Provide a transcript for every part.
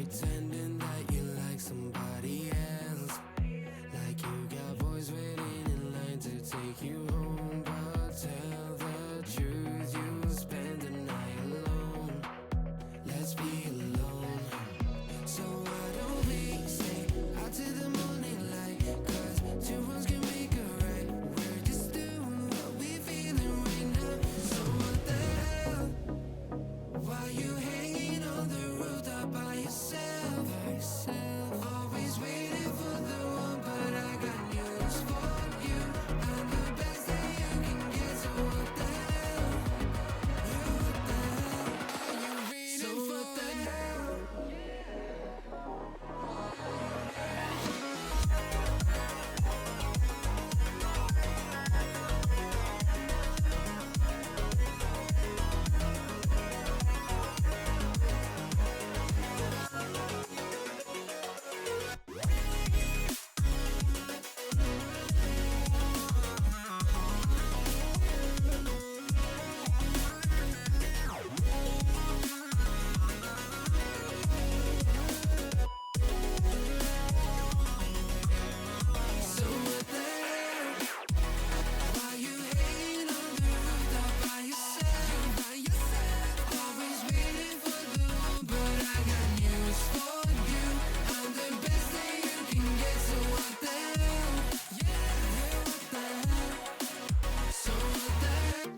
pretending that you like somebody else. Like you got boys waiting in line to take you home. But tell the truth, you spend the night alone. Let's be alone. So why don't we stay out to the morning light? 'Cause two wrongs can make a right. We're just doing what we feeling right now. So what the hell? Why you hanging on the rooftop by yourself? Always waiting for the one, but I got news for you. I'm the best that you can get. So what the hell? What the hell are you waiting for? What the hell? So what the hell? Why you hanging on the rooftop by yourself? Always waiting for the one, but I got news for you. I'm the best that you can get. So what the hell? What the hell? So what the hell?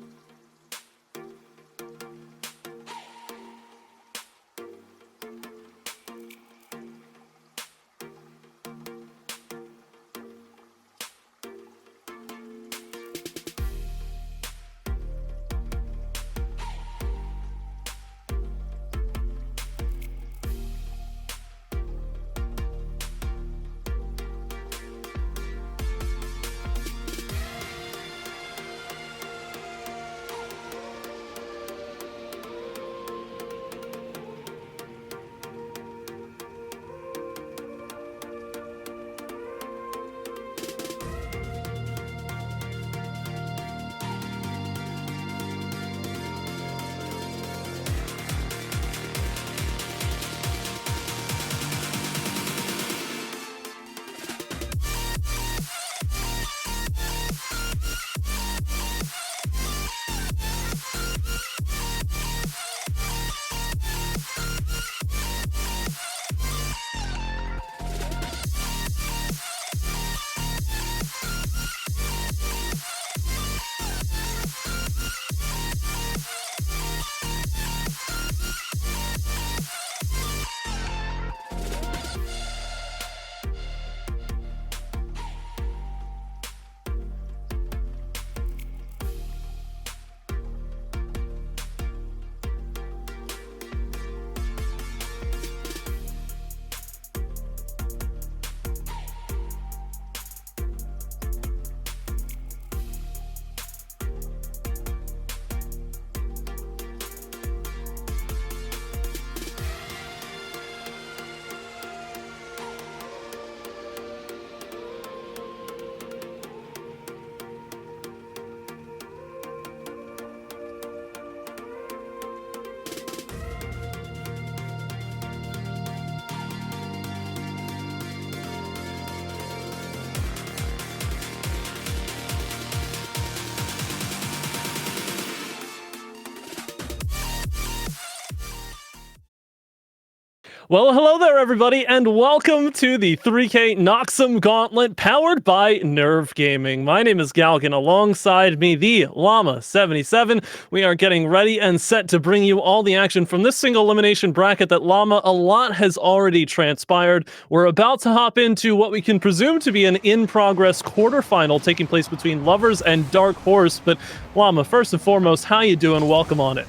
Well, hello there, everybody, and welcome to the 3K Noxem Gauntlet powered by Nerve Gaming. My name is Galgan. Alongside me, the Llama77. We are getting ready and set to bring you all the action from this single elimination bracket that Llama, a lot has already transpired. We're about to hop into what we can presume to be an in-progress quarterfinal taking place between Lovers and Dark Horse. But Llama, first and foremost, how you doing? Welcome on in.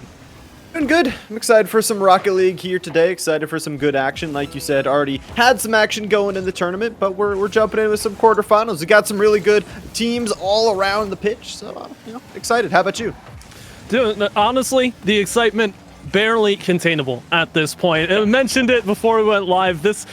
Doing good. I'm excited for some Rocket League here today. Excited for some good action. Like you said, already had some action going in the tournament, but we're jumping in with some quarterfinals. We got some really good teams all around the pitch, so excited. How about you? Dude, honestly, the excitement barely containable at this point. I mentioned it before we went live. This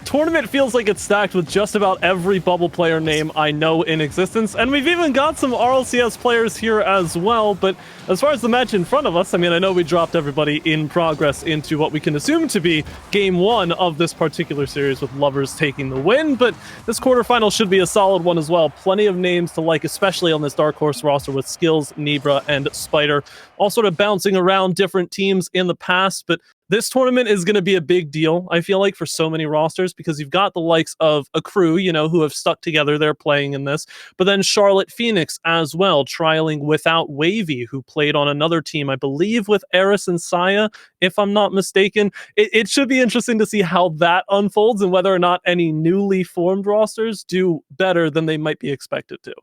tournament feels like it's stacked with just about every bubble player name I know in existence, and we've even got some RLCS players here as well. But as far as the match in front of us, I mean, I know we dropped everybody in progress into what we can assume to be game one of this particular series, with Lovers taking the win, but this quarterfinal should be a solid one as well. Plenty of names to like, especially on this Dark Horse roster with Skills, Nebra, and Spider, all sort of bouncing around different teams in the past. But this tournament is going to be a big deal, I feel like, for so many rosters, because you've got the likes of a crew, you know, who have stuck together. They're playing in this, but then Charlotte Phoenix as well, trialing without Wavy, who played on another team, I believe, with Eris and Saya, if I'm not mistaken. It should be interesting to see how that unfolds and whether or not any newly formed rosters do better than they might be expected to.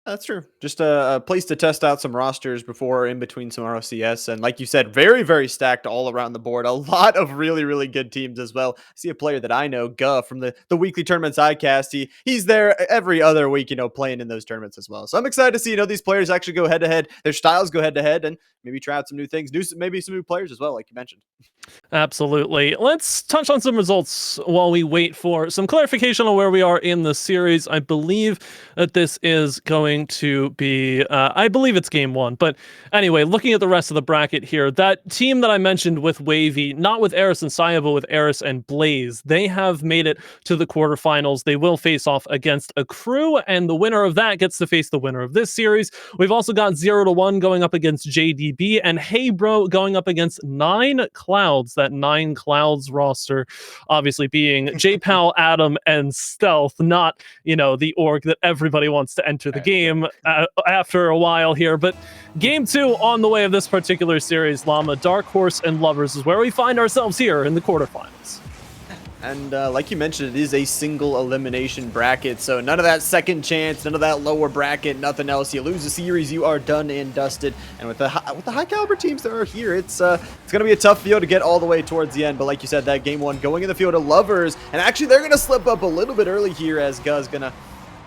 That's true. Just a place to test out some rosters before or in between some ROCS. And like you said, very, very stacked all around the board. A lot of really, really good teams as well. I see a player that I know, Guh, from the weekly tournaments I cast. He's there every other week, playing in those tournaments as well. So I'm excited to see, these players actually go head to head. Their styles go head to head, and maybe try out some new things, maybe some new players as well, like you mentioned. Absolutely. Let's touch on some results while we wait for some clarification on where we are in the series. I believe that this is going to be, I believe it's game one. But anyway, looking at the rest of the bracket here, that team that I mentioned with Wavy, not with Eris and Saya, but with Eris and Blaze, they have made it to the quarterfinals. They will face off against a crew, and the winner of that gets to face the winner of this series. We've also got 0-1 going up against JDB, and Hey Bro going up against 9 Clouds. That 9 Clouds roster obviously being JPal, Adam, and Stealth, not, the org that everybody wants to enter the game after a while here. But game 2 on the way of this particular series, Llama, Dark Horse and Lovers is where we find ourselves here in the quarterfinals. And like you mentioned, it is a single elimination bracket, so none of that second chance, none of that lower bracket, nothing else. You lose a series, you are done and dusted. And with the high caliber teams that are here, it's going to be a tough field to get all the way towards the end. But like you said, that game 1 going in the field of Lovers, and actually they're going to slip up a little bit early here as Guh's going to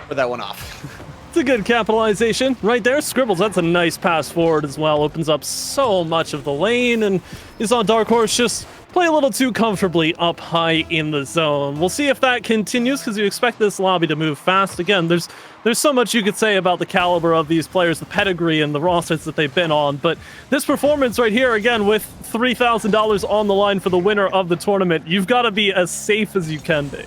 put that one off. It's a good capitalization right there. Scribbles, that's a nice pass forward as well. Opens up so much of the lane, and you saw Dark Horse just play a little too comfortably up high in the zone. We'll see if that continues, because you expect this lobby to move fast. Again, there's so much you could say about the caliber of these players, the pedigree and the rosters that they've been on, but this performance right here, again, with $3,000 on the line for the winner of the tournament, you've got to be as safe as you can be.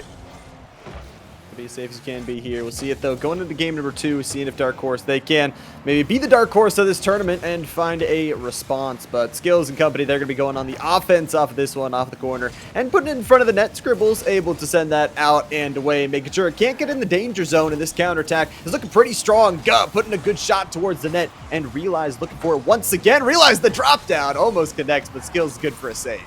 Be as safe as you can be here. We'll see it though. Going into game number 2, seeing if Dark Horse, they can maybe be the Dark Horse of this tournament and find a response. But Skills and company, they're going to be going on the offense off of this one, off the corner, and putting it in front of the net. Scribbles able to send that out and away, making sure it can't get in the danger zone. And this counterattack is looking pretty strong. Guh putting a good shot towards the net, and Realize looking for it once again. Realize the drop down almost connects, but Skills is good for a save.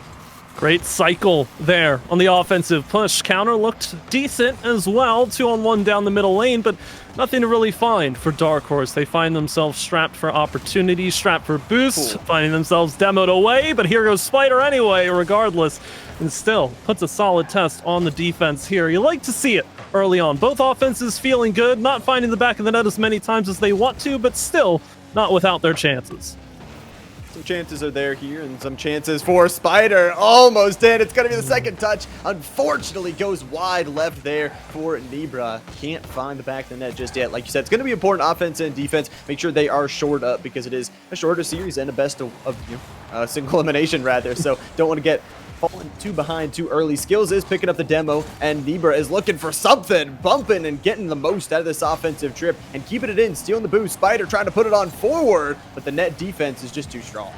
Great cycle there on the offensive push. Counter looked decent as well. 2-on-1 down the middle lane, but nothing to really find for Dark Horse. They find themselves strapped for opportunities, strapped for boosts, finding themselves demoed away, but here goes Spider anyway, regardless, and still puts a solid test on the defense here. You like to see it early on. Both offenses feeling good, not finding the back of the net as many times as they want to, but still not without their chances. Some chances are there here, and some chances for Spider. Almost in. It's going to be the second touch. Unfortunately, goes wide left there for Nebra. Can't find the back of the net just yet. Like you said, it's going to be important offense and defense. Make sure they are shored up, because it is a shorter series and a best of single elimination, rather. So don't want to get falling too behind too early. Skills is picking up the demo, and Nebra is looking for something, bumping and getting the most out of this offensive trip and keeping it in, stealing the boost. Spider trying to put it on forward, but the net defense is just too strong.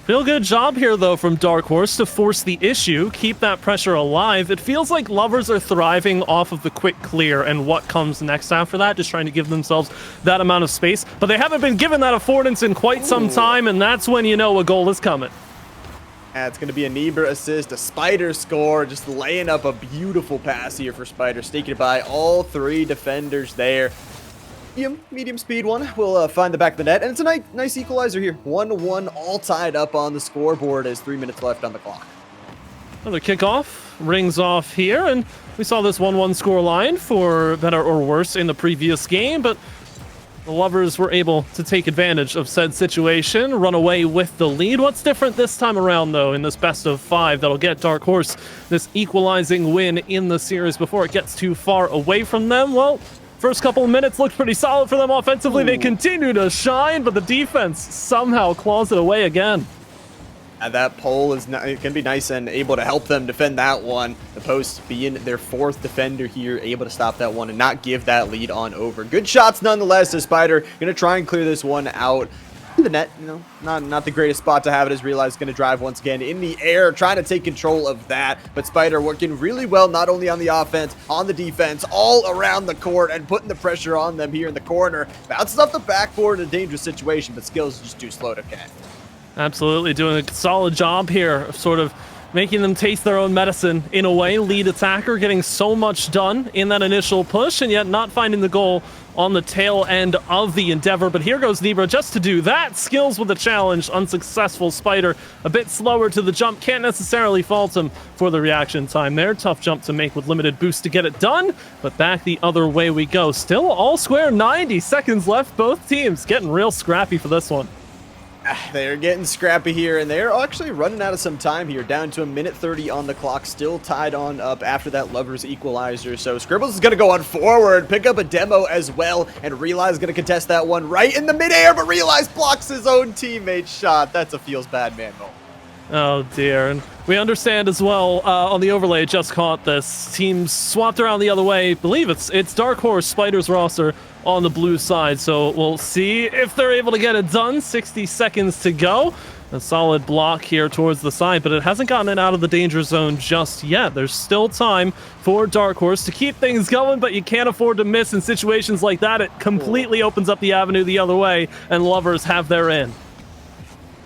Real good job here, though, from Dark Horse to force the issue, keep that pressure alive. It feels like Lovers are thriving off of the quick clear and what comes next after that, just trying to give themselves that amount of space. But they haven't been given that affordance in quite some time, and that's when you know a goal is coming. It's going to be a Nebra assist, a Spider score, just laying up a beautiful pass here for Spider, sneaking it by all 3 defenders there. Medium speed one will find the back of the net, and it's a nice equalizer here. 1-1, all tied up on the scoreboard as 3 minutes left on the clock. Another kickoff rings off here, and we saw this 1-1 score line for better or worse in the previous game, but The Lovers were able to take advantage of said situation, run away with the lead. What's different this time around, though, in this best of 5 that'll get Dark Horse this equalizing win in the series before it gets too far away from them? Well, first couple of minutes looked pretty solid for them offensively. They continue to shine, but the defense somehow claws it away again. And that pole is it can be nice and able to help them defend that one. The post being their 4th defender here, able to stop that one and not give that lead on over. Good shots nonetheless. The Spider going to try and clear this one out. The net, not the greatest spot to have it, as Realize going to drive once again in the air, trying to take control of that. But Spider working really well, not only on the offense, on the defense, all around the court, and putting the pressure on them here in the corner. Bounces off the backboard in a dangerous situation, but skills just too slow to connect. Absolutely, doing a solid job here of sort of making them taste their own medicine in a way. Lead attacker getting so much done in that initial push, and yet not finding the goal on the tail end of the endeavor. But here goes Nebra just to do that. Skills with a challenge, unsuccessful. Spider a bit slower to the jump. Can't necessarily fault him for the reaction time there. Tough jump to make with limited boost to get it done, but back the other way we go. Still all square, 90 seconds left. Both teams getting real scrappy for this one. They're getting scrappy here, and they're actually running out of some time here, down to 1:30 on the clock, still tied on up after that Lovers equalizer. So Scribbles is going to go on forward, pick up a demo as well, and Realize is going to contest that one right in the midair, but Realize blocks his own teammate's shot. That's a feels bad man moment. Oh dear, and we understand as well on the overlay, just caught this. Teams swapped around the other way. I believe it's Dark Horse Spider's roster on the blue side, so we'll see if they're able to get it done. 60 seconds to go. A solid block here towards the side, but it hasn't gotten it out of the danger zone just yet. There's still time for Dark Horse to keep things going, but you can't afford to miss in situations like that. It completely opens up the avenue the other way, and Lovers have their in.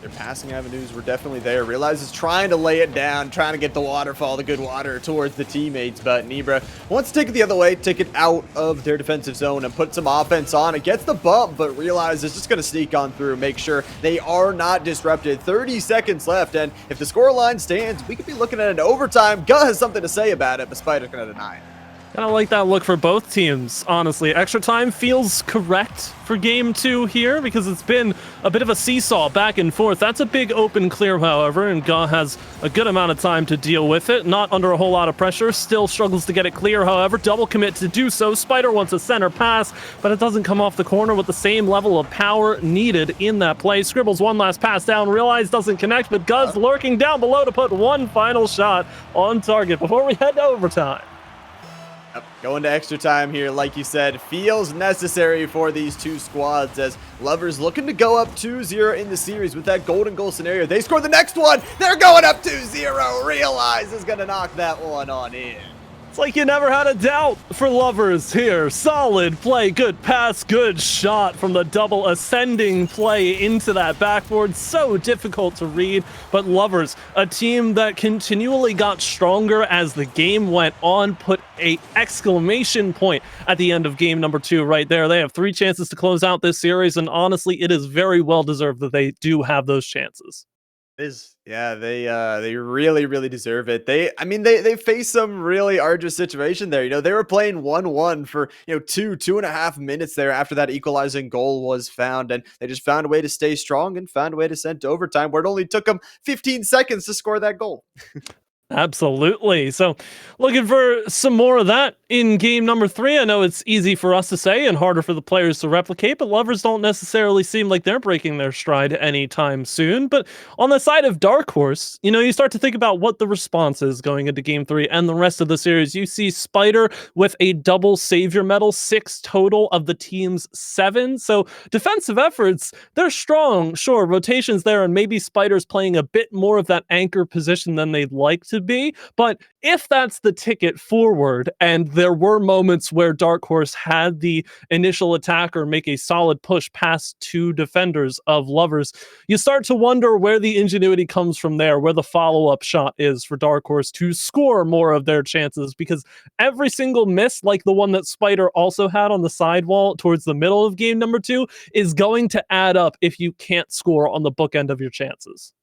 Their passing avenues were definitely there. Realize is trying to lay it down, trying to get the waterfall, the good water towards the teammates, but Nebra wants to take it the other way, take it out of their defensive zone and put some offense on. It gets the bump, but Realize is just going to sneak on through, make sure they are not disrupted. 30 seconds left, and if the scoreline stands, we could be looking at an overtime. Gut has something to say about it, but Spider's going to deny it. Kind of like that look for both teams, honestly. Extra time feels correct for game 2 here because it's been a bit of a seesaw back and forth. That's a big open clear, however, and Ga has a good amount of time to deal with it. Not under a whole lot of pressure. Still struggles to get it clear, however. Double commit to do so. Spider wants a center pass, but it doesn't come off the corner with the same level of power needed in that play. Scribbles one last pass down. Realize doesn't connect, but Guz lurking down below to put one final shot on target before we head to overtime. Yep, going to extra time here, like you said, feels necessary for these two squads as Lovers looking to go up 2-0 in the series with that golden goal scenario. They score the next one. They're going up 2-0. Realize is going to knock that one on in. It's like you never had a doubt for Lovers here. Solid play, good pass, good shot from the double ascending play into that backboard. So difficult to read, but Lovers, a team that continually got stronger as the game went on, put a exclamation point at the end of game number 2 right there. They have 3 chances to close out this series, and honestly, it is very well deserved that they do have those chances. Yeah, they really deserve it. They face some really arduous situation there. They were playing 1-1 for 2.5 minutes there after that equalizing goal was found, and they just found a way to stay strong and found a way to send to overtime where it only took them 15 seconds to score that goal. Absolutely. So looking for some more of that in game number 3. I know it's easy for us to say and harder for the players to replicate, but Lovers don't necessarily seem like they're breaking their stride anytime soon. But on the side of Dark Horse, you start to think about what the response is going into game 3 and the rest of the series. You see Spider with a double savior medal, 6 total of the team's 7. So defensive efforts, they're strong. Sure, rotations there, and maybe Spider's playing a bit more of that anchor position than they'd like to be, but if that's the ticket forward, and there were moments where Dark Horse had the initial attacker make a solid push past 2 defenders of Lovers, you start to wonder where the ingenuity comes from there, where the follow-up shot is for Dark Horse to score more of their chances, because every single miss, like the one that Spider also had on the sidewall towards the middle of game number 2, is going to add up if you can't score on the bookend of your chances.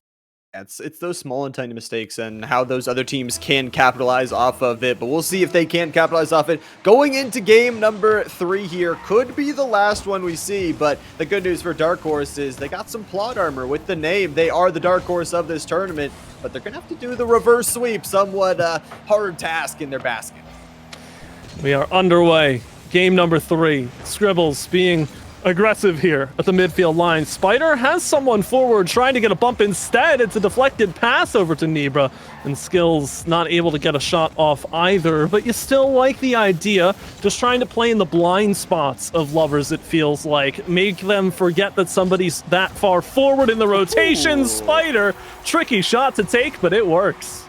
It's those small and tiny mistakes and how those other teams can capitalize off of it, but we'll see if they can capitalize off it. Going into game number 3 here could be the last one we see, but the good news for Dark Horse is they got some plot armor with the name. They are the Dark Horse of this tournament, but they're going to have to do the reverse sweep, somewhat hard task in their basket. We are underway. Game number 3. Scribbles being aggressive here at the midfield line. Spider has someone forward trying to get a bump instead. It's a deflected pass over to Nibra, and Skills not able to get a shot off either, but you still like the idea, just trying to play in the blind spots of Lovers, it feels like. Make them forget that somebody's that far forward in the rotation. Ooh. Spider, tricky shot to take, but it works.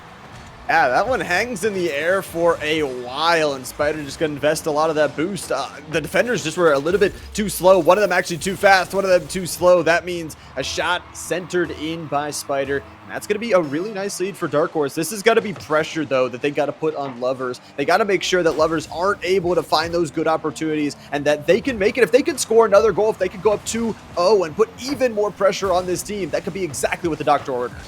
Yeah, that one hangs in the air for a while, and Spider just going to invest a lot of that boost. The defenders just were a little bit too slow. One of them actually too fast, one of them too slow. That means a shot centered in by Spider, and that's going to be a really nice lead for Dark Horse. This is going to be pressure, though, that they got to put on Lovers. They got to make sure that Lovers aren't able to find those good opportunities and that they can make it. If they could score another goal, if they could go up 2-0 and put even more pressure on this team, that could be exactly what the doctor ordered.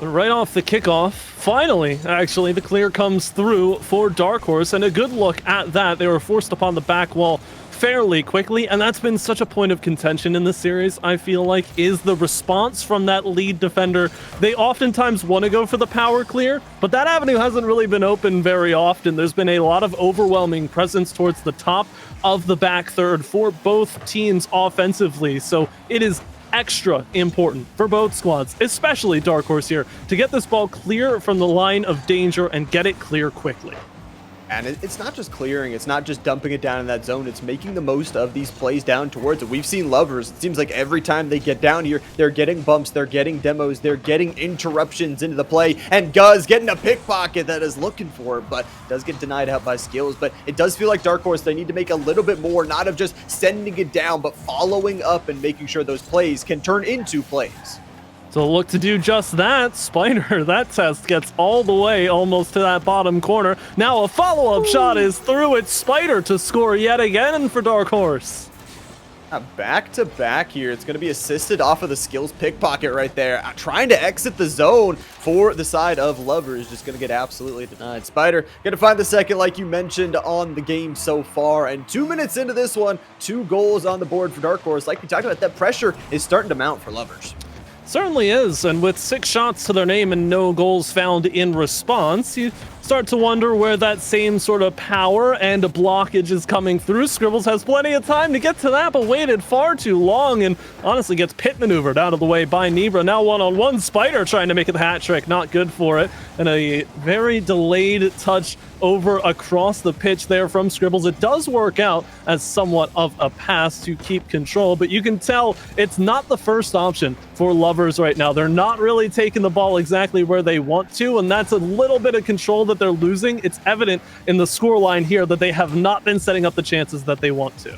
Right off the kickoff, finally, actually, the clear comes through for Dark Horse, and a good look at that. They were forced upon the back wall fairly quickly, and that's been such a point of contention in this series, I feel like, is the response from that lead defender. They oftentimes want to go for the power clear, but that avenue hasn't really been open very often. There's been a lot of overwhelming presence towards the top of the back third for both teams offensively, so it is extra important for both squads, especially Dark Horse here, to get this ball clear from the line of danger and get it clear quickly. And it's not just clearing, it's not just dumping it down in that zone, it's making the most of these plays down towards it. We've seen Lovers, it seems like every time they get down here, they're getting bumps, they're getting demos, they're getting interruptions into the play, and Guz getting a pickpocket that is looking for it, but does get denied out by Skills. But it does feel like Dark Horse, they need to make a little bit more, not of just sending it down, but following up and making sure those plays can turn into plays. So look to do just that. Spider, that test gets all the way almost to that bottom corner. Now a follow-up shot is through. It's Spider to score yet again for Dark Horse. Back to back here. It's going to be assisted off of the Skills pickpocket right there. Trying to exit the zone for the side of Lovers. Just going to get absolutely denied. Spider going to find the second, like you mentioned, on the game so far. And 2 minutes into this one, 2 goals on the board for Dark Horse. Like we talked about, that pressure is starting to mount for Lovers. Certainly is, and with 6 shots to their name and no goals found in response, you start to wonder where that same sort of power and a blockage is coming through. Scribbles has plenty of time to get to that, but waited far too long and honestly gets pit maneuvered out of the way by Nibra. Now one-on-one, Spider trying to make it the hat trick, not good for it, and a very delayed touch over across the pitch there from Scribbles. It does work out as somewhat of a pass to keep control, but you can tell it's not the first option for Lovers right now. They're not really taking the ball exactly where they want to, and that's a little bit of control that they're losing. It's evident in the scoreline here that they have not been setting up the chances that they want to.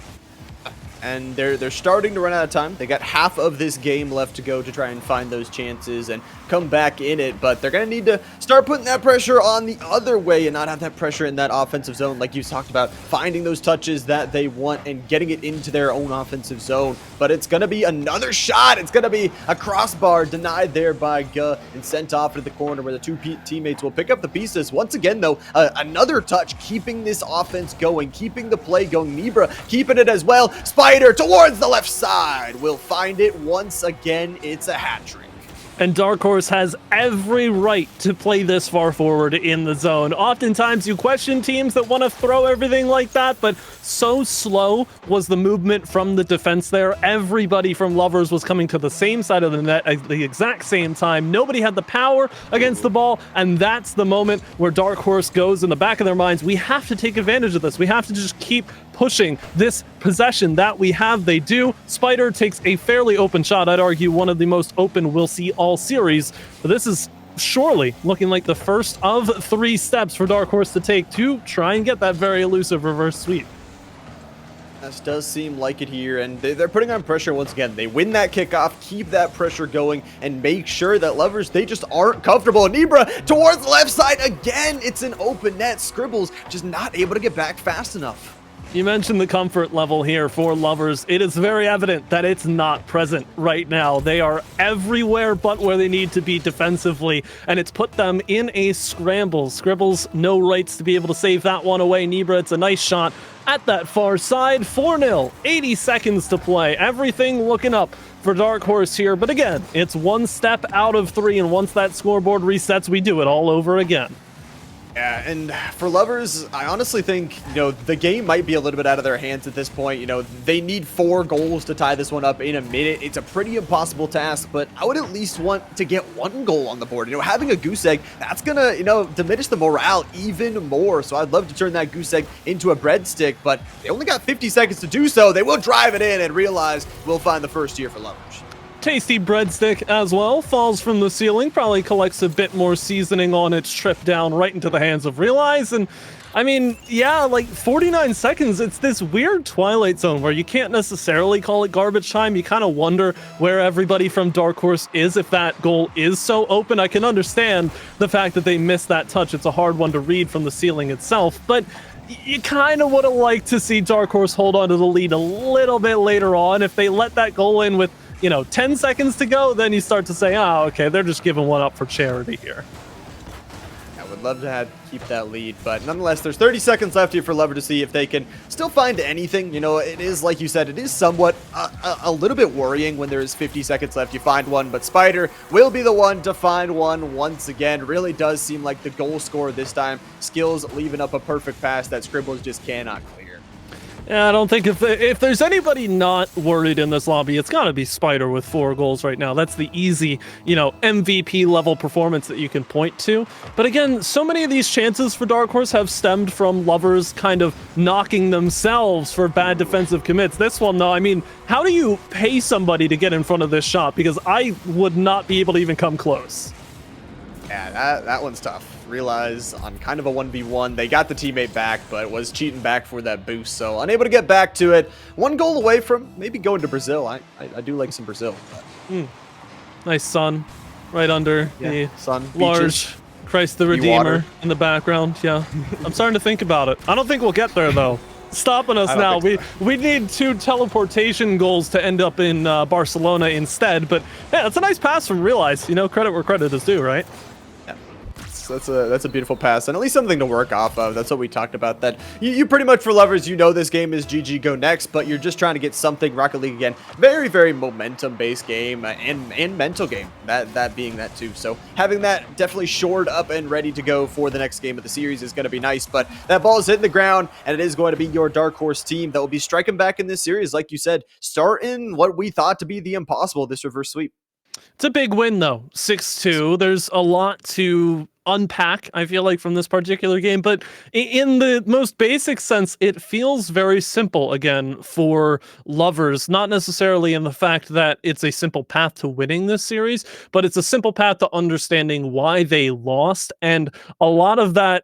And they're starting to run out of time. They got half of this game left to go to try and find those chances and come back in it, but they're going to need to start putting that pressure on the other way and not have that pressure in that offensive zone like you talked about, finding those touches that they want and getting it into their own offensive zone. But it's going to be another shot. It's going to be a crossbar denied there by Guh and sent off into the corner where the 2 teammates will pick up the pieces. Once again, though, another touch, keeping this offense going, keeping the play going. Nibra keeping it as well. Spider towards the left side. Will find it once again. It's a hat trick. And Dark Horse has every right to play this far forward in the zone. Oftentimes you question teams that want to throw everything like that, but so slow was the movement from the defense there. Everybody from Lovers was coming to the same side of the net at the exact same time. Nobody had the power against the ball, and that's the moment where Dark Horse goes in the back of their minds. We have to take advantage of this. We have to just keep pushing this possession that we have. They do. Spider takes a fairly open shot. I'd argue one of the most open we'll see all series. But this is surely looking like the first of 3 steps for Dark Horse to take to try and get that very elusive reverse sweep. This does seem like it here, and they're putting on pressure once again. They win that kickoff, keep that pressure going, and make sure that Lovers, they just aren't comfortable. Nibra towards the left side again. It's an open net. Scribbles just not able to get back fast enough. You mentioned the comfort level here for Lovers. It is very evident that it's not present right now. They are everywhere but where they need to be defensively, and it's put them in a scramble. Scribbles, no rights to be able to save that one away. Nibra, it's a nice shot at that far side. 4-0, 80 seconds to play. Everything looking up for Dark Horse here, but again, it's one step out of 3, and once that scoreboard resets, we do it all over again. Yeah, and for Lovers, I honestly think, the game might be a little bit out of their hands at this point. They need 4 goals to tie this one up in a minute. It's a pretty impossible task, but I would at least want to get 1 goal on the board. Having a goose egg, that's going to, diminish the morale even more. So I'd love to turn that goose egg into a breadstick, but they only got 50 seconds to do so. They will drive it in and realize we'll find the first here for Lovers. Tasty breadstick as well, falls from the ceiling, probably collects a bit more seasoning on its trip down right into the hands of Realize. And I mean, yeah, like 49 seconds, it's this weird Twilight Zone where you can't necessarily call it garbage time. You kind of wonder where everybody from Dark Horse is if that goal is so open. I can understand the fact that they missed that touch. It's a hard one to read from the ceiling itself, but you kind of would have liked to see Dark Horse hold on to the lead a little bit later on. If they let that goal in with 10 seconds to go, then you start to say, oh, okay, they're just giving one up for charity here. I would love to keep that lead, but nonetheless, there's 30 seconds left here for Lover to see if they can still find anything. It is, like you said, it is somewhat a little bit worrying when there's 50 seconds left. You find one, but Spider will be the one to find one once again. Really does seem like the goal scorer this time. Skills leaving up a perfect pass that Scribbles just cannot clear. Yeah, I don't think if there's anybody not worried in this lobby, it's got to be Spider with 4 goals right now. That's the easy, MVP level performance that you can point to. But again, so many of these chances for Dark Horse have stemmed from Lovers kind of knocking themselves for bad defensive commits. This one, though, I mean, how do you pay somebody to get in front of this shot? Because I would not be able to even come close. Yeah, that one's tough. Realize on kind of a 1v1, they got the teammate back, but was cheating back for that boost, so unable to get back to it. 1 goal away from maybe going to Brazil. I do like some Brazil. Nice sun right under the sun, large beaches, Christ the Redeemer in the background. Yeah, I'm starting to think about it. I don't think we'll get there, though. Stopping us now. We need 2 teleportation goals to end up in Barcelona instead, but yeah, that's a nice pass from Realize. Credit where credit is due, right? That's a beautiful pass, and at least something to work off of. That's what we talked about, that you pretty much, for Lovers, this game is GG go next, but you're just trying to get something. Rocket League, again, very, very momentum-based game, and mental game, that being that too. So having that definitely shored up and ready to go for the next game of the series is going to be nice, but that ball is hitting the ground, and it is going to be your Dark Horse team that will be striking back in this series, like you said, starting what we thought to be the impossible, this reverse sweep. It's a big win, though. 6-2. There's a lot to unpack, I feel like, from this particular game, but in the most basic sense, it feels very simple again for Lovers, not necessarily in the fact that it's a simple path to winning this series, but it's a simple path to understanding why they lost. And a lot of the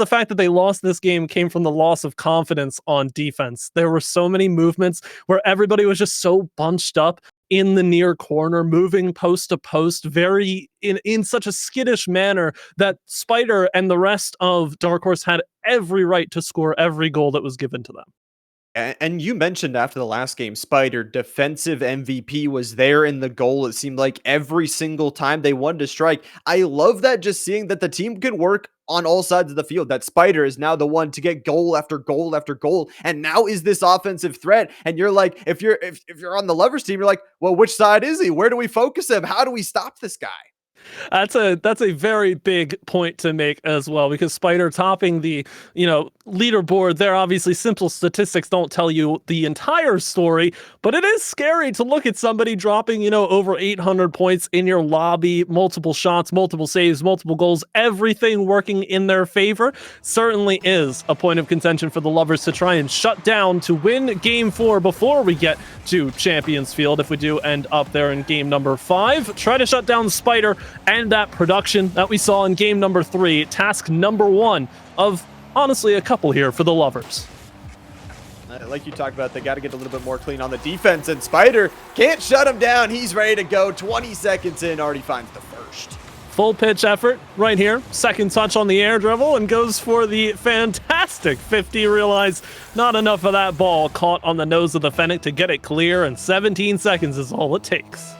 fact that they lost this game came from the loss of confidence on defense. There were so many movements where everybody was just so bunched up in the near corner, moving post to post, very in such a skittish manner that Spider and the rest of Dark Horse had every right to score every goal that was given to them. And you mentioned after the last game, Spider, defensive MVP, was there in the goal. It seemed like every single time they wanted to strike. I love that, just seeing that the team can work on all sides of the field, that Spider is now the one to get goal after goal after goal, and now is this offensive threat. And you're like, if you're on the Lovers team, you're like, well, which side is he? Where do we focus him? How do we stop this guy? That's a very big point to make as well, because Spider topping the leaderboard there. Obviously, simple statistics don't tell you the entire story, but it is scary to look at somebody dropping over 800 points in your lobby, multiple shots, multiple saves, multiple goals, everything working in their favor. Certainly is a point of contention for the Lovers to try and shut down to win game 4 before we get to Champions Field. If we do end up there in game number 5, try to shut down Spider and that production that we saw in game number 3, task number 1 of honestly a couple here for the Lovers. Like you talked about, they got to get a little bit more clean on the defense, and Spider can't shut him down. He's ready to go. 20 seconds in, already finds the first. Full pitch effort right here. Second touch on the air dribble, and goes for the fantastic fantastic 50. Realize not enough of that ball caught on the nose of the Fennec to get it clear, and 17 seconds is all it takes.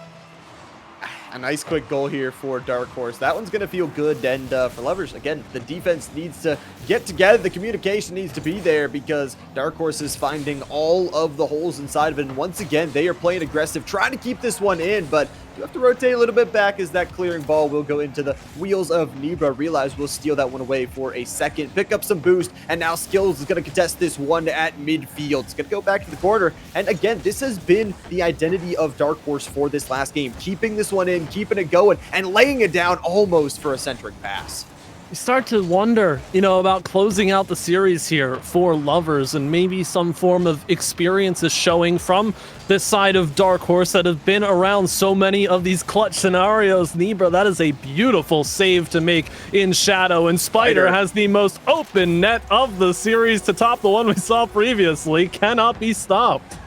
A nice quick goal here for Dark Horse. That one's going to feel good. And for Lovers, again, the defense needs to get together. The communication needs to be there because Dark Horse is finding all of the holes inside of it. And once again, they are playing aggressive, trying to keep this one in, but you have to rotate a little bit back as that clearing ball will go into the wheels of Nibra. Realize we'll steal that one away for a second, pick up some boost, and now Skills is going to contest this one at midfield. It's going to go back to the corner, and again, this has been the identity of Dark Horse for this last game, keeping this one in, keeping it going, and laying it down almost for a centric pass. You start to wonder, about closing out the series here for Lovers, and maybe some form of experience is showing from this side of Dark Horse that have been around so many of these clutch scenarios. Nibra, that is a beautiful save to make in shadow, and Spider has the most open net of the series to top the one we saw previously. Cannot be stopped.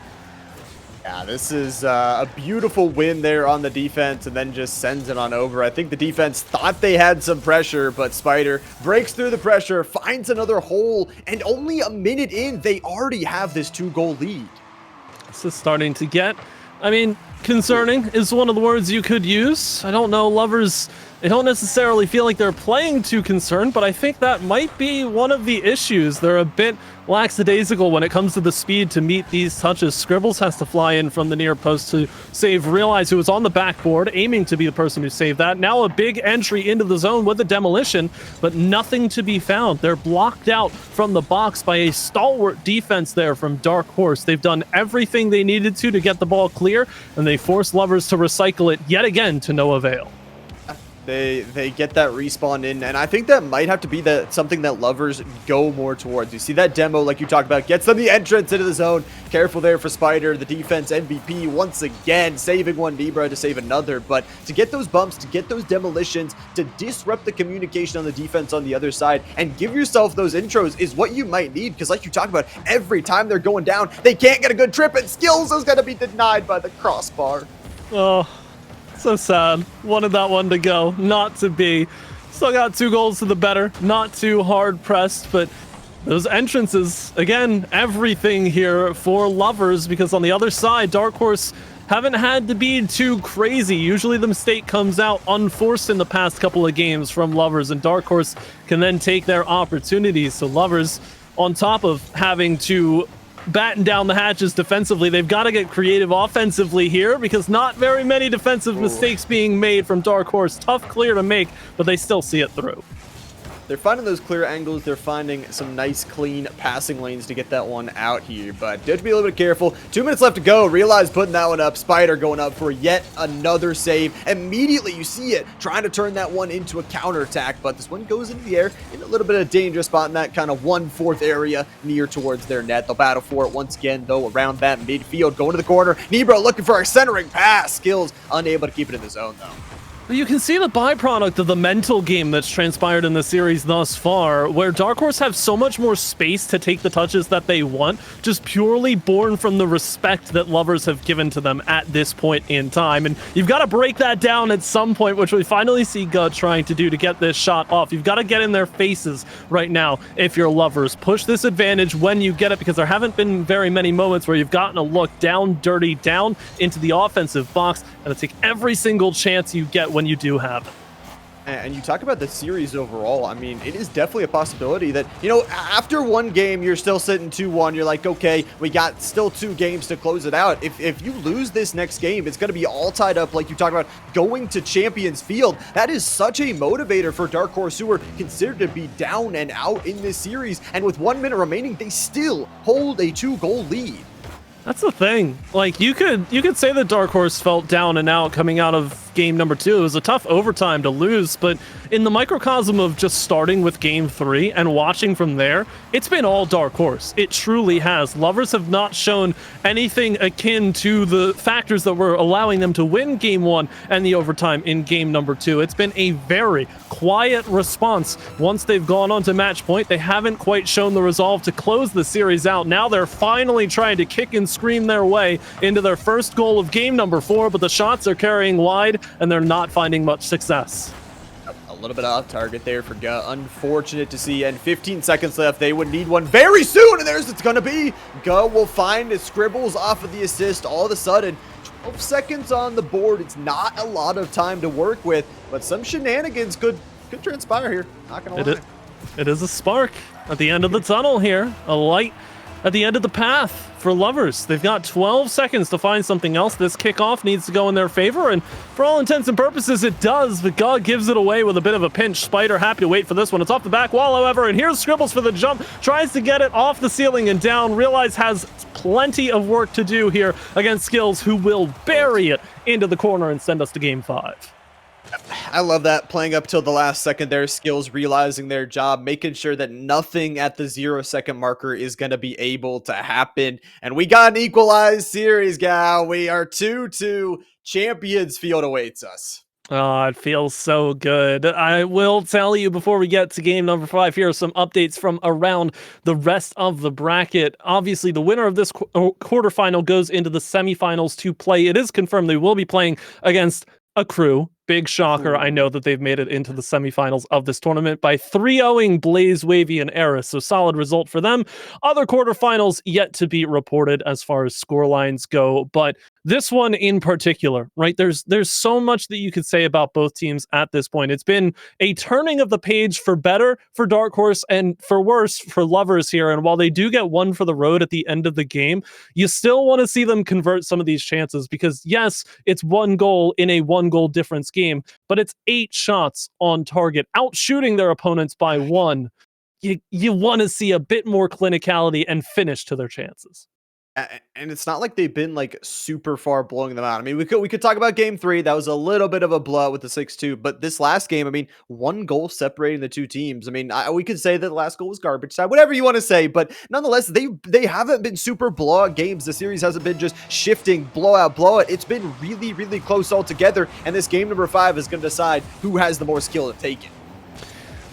Yeah, this is a beautiful win there on the defense and then just sends it on over. I think the defense thought they had some pressure, but Spider breaks through the pressure, finds another hole, and only a minute in, they already have this 2-goal lead. This is starting to get, concerning is one of the words you could use. I don't know, Lovers, they don't necessarily feel like they're playing too concerned, but I think that might be one of the issues. They're a bit lackadaisical when it comes to the speed to meet these touches. Scribbles has to fly in from the near post to save Realize, who was on the backboard, aiming to be the person who saved that. Now a big entry into the zone with a demolition, but nothing to be found. They're blocked out from the box by a stalwart defense there from Dark Horse. They've done everything they needed to get the ball clear, and they force Lovers to recycle it yet again to no avail. They get that respawn in, and I think that might have to be something that Lovers go more towards. You see that demo, like you talked about, gets them the entrance into the zone. Careful there for Spider, the defense MVP once again, saving one Nibra to save another. But to get those bumps, to get those demolitions, to disrupt the communication on the defense on the other side, and give yourself those intros is what you might need, because like you talked about, every time they're going down, they can't get a good trip, and Skills is going to be denied by the crossbar. Oh, so sad. Wanted that one to go. Not to be. Still got 2 goals to the better. Not too hard pressed, but those entrances, again, everything here for Lovers, because on the other side, Dark Horse haven't had to be too crazy. Usually the mistake comes out unforced in the past couple of games from Lovers, and Dark Horse can then take their opportunities. So Lovers, on top of having to batten down the hatches defensively, they've got to get creative offensively here, because not very many defensive mistakes being made from Dark Horse. Tough clear to make, but they still see it through. They're finding those clear angles. They're finding some nice, clean passing lanes to get that one out here. But you have to be a little bit careful. 2 minutes left to go. Realize putting that one up. Spider going up for yet another save. Immediately, you see it, trying to turn that one into a counterattack. But this one goes into the air in a little bit of a dangerous spot in that kind of 1/4 area near towards their net. They'll battle for it once again, though, around that midfield. Going to the corner. Nibra looking for a centering pass. Skills unable to keep it in the zone, though. You can see the byproduct of the mental game that's transpired in the series thus far, where Dark Horse have so much more space to take the touches that they want, just purely born from the respect that Lovers have given to them at this point in time. And you've got to break that down at some point, which we finally see Gut trying to do to get this shot off. You've got to get in their faces right now if you're Lovers. Push this advantage when you get it, because there haven't been very many moments where you've gotten a look down, dirty, down into the offensive box, and to take every single chance you get when you do have it. And you talk about the series overall, I mean, it is definitely a possibility that, after one game, you're still sitting 2-1. You're like, okay, we got still 2 games to close it out. If you lose this next game, it's going to be all tied up, like you talk about, going to Champions Field. That is such a motivator for Dark Horse, who are considered to be down and out in this series. And with 1 minute remaining, they still hold a 2-goal lead. That's the thing. Like, you could say that Dark Horse felt down and out coming out of game number 2. It was a tough overtime to lose, but in the microcosm of just starting with game 3 and watching from there, it's been all Dark Horse. It truly has. Lovers have not shown anything akin to the factors that were allowing them to win game 1 and the overtime in game number 2. It's been a very quiet response. Once they've gone on to match point, they haven't quite shown the resolve to close the series out. Now they're finally trying to kick and scream their way into their first goal of game number 4, but the shots are carrying wide and they're not finding much success. A little bit off target there for Guh. Unfortunate to see, and 15 seconds left. They would need one very soon, and there's it's gonna be. Guh will find his Scribbles off of the assist all of a sudden. 12 seconds on the board. It's not a lot of time to work with, but some shenanigans could transpire here. Not gonna lie. It is a spark at the end of the tunnel here, a light at the end of the path for Lovers. They've got 12 seconds to find something else. This kickoff needs to go in their favor, and for all intents and purposes, it does, but God gives it away with a bit of a pinch. Spider happy to wait for this one. It's off the back wall, however, and here's Scribbles for the jump. Tries to get it off the ceiling and down. Realize has plenty of work to do here against Skills, who will bury it into the corner and send us to game 5. I love that, playing up till the last second there. Skills realizing their job, making sure that nothing at the 0-second marker is going to be able to happen. And we got an equalized series, gal. We are 2-2. Champions Field awaits us. Oh, it feels so good. I will tell you before we get to game number 5, here are some updates from around the rest of the bracket. Obviously, the winner of this quarterfinal goes into the semifinals to play. It is confirmed they will be playing against a crew. Big shocker. I know that they've made it into the semifinals of this tournament by 3-0ing Blaze, Wavy, and Eris. So solid result for them. Other quarterfinals yet to be reported as far as scorelines go. But this one in particular, right? There's so much that you could say about both teams at this point. It's been a turning of the page for better for Dark Horse and for worse for Lovers here. And while they do get one for the road at the end of the game, you still want to see them convert some of these chances, because yes, it's one goal in a 1-goal difference game, but it's 8 shots on target, out shooting their opponents by 1. You want to see a bit more clinicality and finish to their chances. And it's not like they've been like super far blowing them out. I mean, we could talk about game 3. That was a little bit of a blowout with the 6-2, but this last game, I mean, 1 goal separating the two teams. I mean, we could say that the last goal was garbage time, whatever you want to say, but nonetheless, they haven't been super blowout games. The series hasn't been just shifting blowout. It's been really, really close altogether, and this game number 5 is going to decide who has the more skill to take it.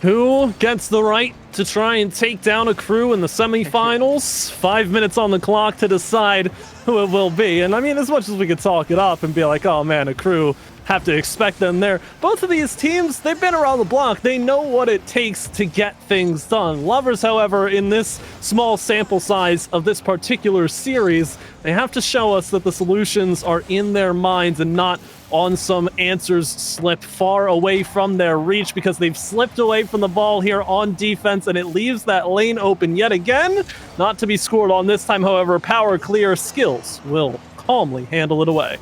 Who gets the right to try and take down a crew in the semifinals? 5 minutes on the clock to decide who it will be. And I mean, as much as we could talk it up and be like, oh man, a crew, have to expect them there. Both of these teams, they've been around the block. They know what it takes to get things done. Lovers, however, in this small sample size of this particular series, they have to show us that the solutions are in their minds and not on some answers slip far away from their reach, because they've slipped away from the ball here on defense, and it leaves that lane open yet again. Not to be scored on this time, however. Power clear. Skills will calmly handle it away.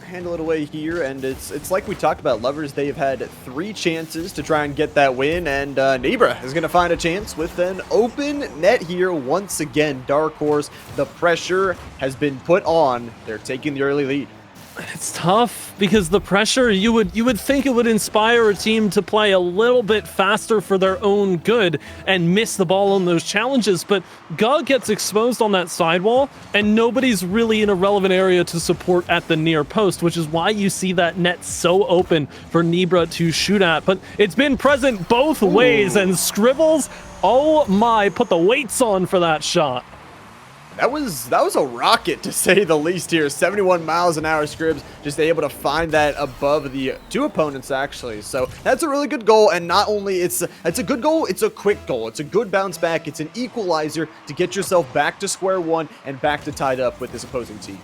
Handle it away here, and it's like we talked about. Lovers, they've had 3 chances to try and get that win, and Nibra is going to find a chance with an open net here once again. Dark Horse, the pressure has been put on. They're taking the early lead. It's tough because the pressure, you would think it would inspire a team to play a little bit faster for their own good and miss the ball on those challenges, but Guh gets exposed on that sidewall and nobody's really in a relevant area to support at the near post, which is why you see that net so open for Nibra to shoot at. But it's been present both ways, and Scribbles, oh my, put the weights on for that shot. That was a rocket, to say the least here. 71 miles an hour. Scribs just able to find that above the 2 opponents, actually. So that's a really good goal, and not only it's a good goal, it's a quick goal. It's a good bounce back. It's an equalizer to get yourself back to square one and back to tied up with this opposing team.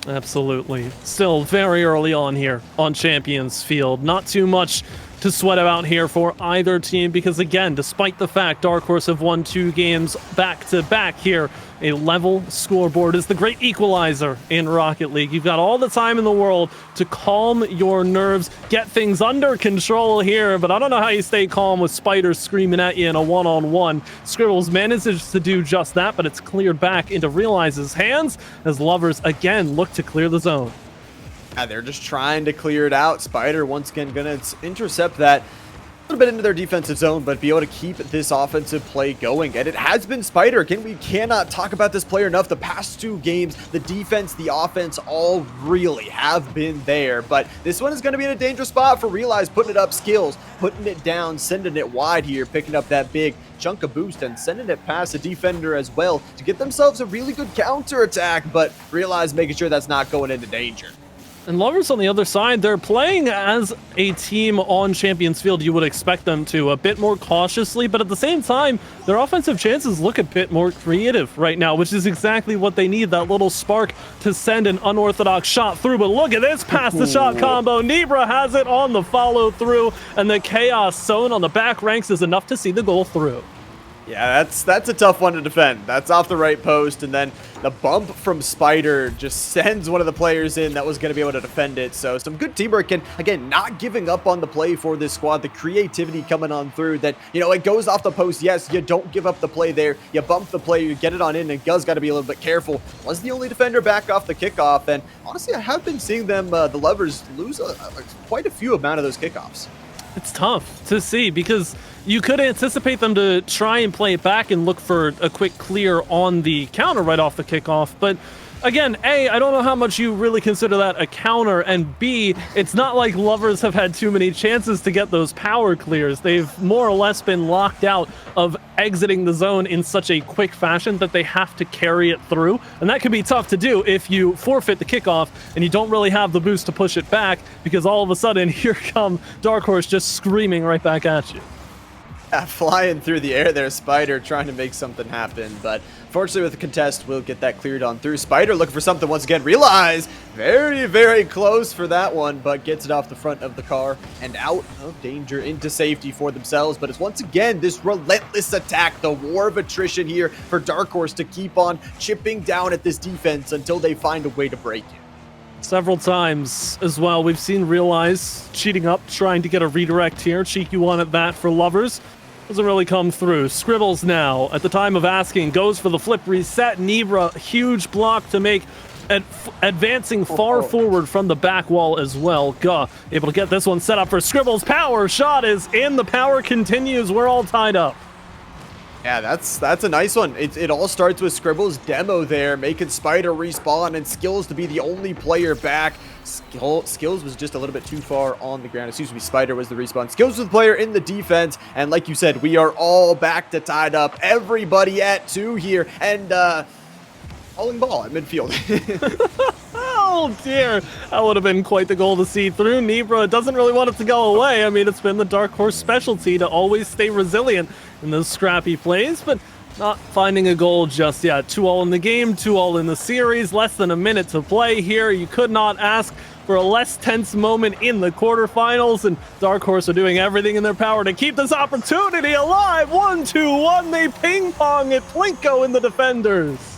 Absolutely. Still very early on here on Champions Field. Not too much to sweat about here for either team, because again, despite the fact Dark Horse have won 2 games back-to-back here, a level scoreboard is the great equalizer in Rocket League. You've got all the time in the world to calm your nerves, get things under control here, but I don't know how you stay calm with spiders screaming at you in a one-on-one. Scribbles manages to do just that, but it's cleared back into Realize's hands as Lovers again look to clear the zone. They're just trying to clear it out. Spider once again gonna intercept that a little bit into their defensive zone, but be able to keep this offensive play going. And it has been Spider. Again, we cannot talk about this player enough. The past 2 games, the defense, the offense, all really have been there. But this one is going to be in a dangerous spot for Realize, putting it up. Skills, putting it down, sending it wide here, picking up that big chunk of boost and sending it past the defender as well to get themselves a really good counter attack. But Realize making sure that's not going into danger. And Lovers on the other side, they're playing as a team on Champions Field. You would expect them to a bit more cautiously, but at the same time, their offensive chances look a bit more creative right now, which is exactly what they need, that little spark to send an unorthodox shot through. But look at this pass the shot combo. Nebra has it on the follow through, and the Chaos Zone on the back ranks is enough to see the goal through. Yeah, that's a tough one to defend. That's off the right post, and then the bump from Spider just sends one of the players in that was going to be able to defend it. So some good teamwork, and again, not giving up on the play for this squad. The creativity coming on through that, you know, it goes off the post. Yes, you don't give up the play there. You bump the play, you get it on in, and Guz got to be a little bit careful. Was the only defender back off the kickoff, and honestly, I have been seeing them, the Lovers, lose quite a few amount of those kickoffs. It's tough to see because you could anticipate them to try and play it back and look for a quick clear on the counter right off the kickoff. But again, A, I don't know how much you really consider that a counter, and B, it's not like Lovers have had too many chances to get those power clears. They've more or less been locked out of exiting the zone in such a quick fashion that they have to carry it through. And that can be tough to do if you forfeit the kickoff and you don't really have the boost to push it back, because all of a sudden, here come Dark Horse just screaming right back at you. Flying through the air there, Spider trying to make something happen, but fortunately with the contest, we'll get that cleared on through. Spider looking for something once again, realize very, very close for that one, but gets it off the front of the car and out of danger into safety for themselves. But it's once again this relentless attack, the war of attrition here for Dark Horse to keep on chipping down at this defense until they find a way to break it. Several times as well, we've seen Realize cheating up, trying to get a redirect here. Cheeky one at that for Lovers. Doesn't really come through. Scribbles now, at the time of asking, goes for the flip reset. Nebra, huge block to make, advancing far forward from the back wall as well. Guh, able to get this one set up for Scribbles. Power shot is in. The power continues. We're all tied up. Yeah, that's a nice one. It all starts with Scribbles' demo there, making Spider respawn and Skills to be the only player back. Skills was just a little bit too far on the ground. Excuse me, Spider was the respawn. Skills was the player in the defense, and like you said, we are all back to tied up. Everybody at 2 here, and falling ball at midfield. Oh dear, that would have been quite the goal to see through. Nebra doesn't really want it to go away. I mean, it's been the Dark Horse specialty to always stay resilient in those scrappy plays, but not finding a goal just yet. 2-2 in the game, 2-2 in the series, less than a minute to play here. You could not ask for a less tense moment in the quarterfinals, and Dark Horse are doing everything in their power to keep this opportunity alive. 1-2-1, they ping pong it. Plinko in the defenders.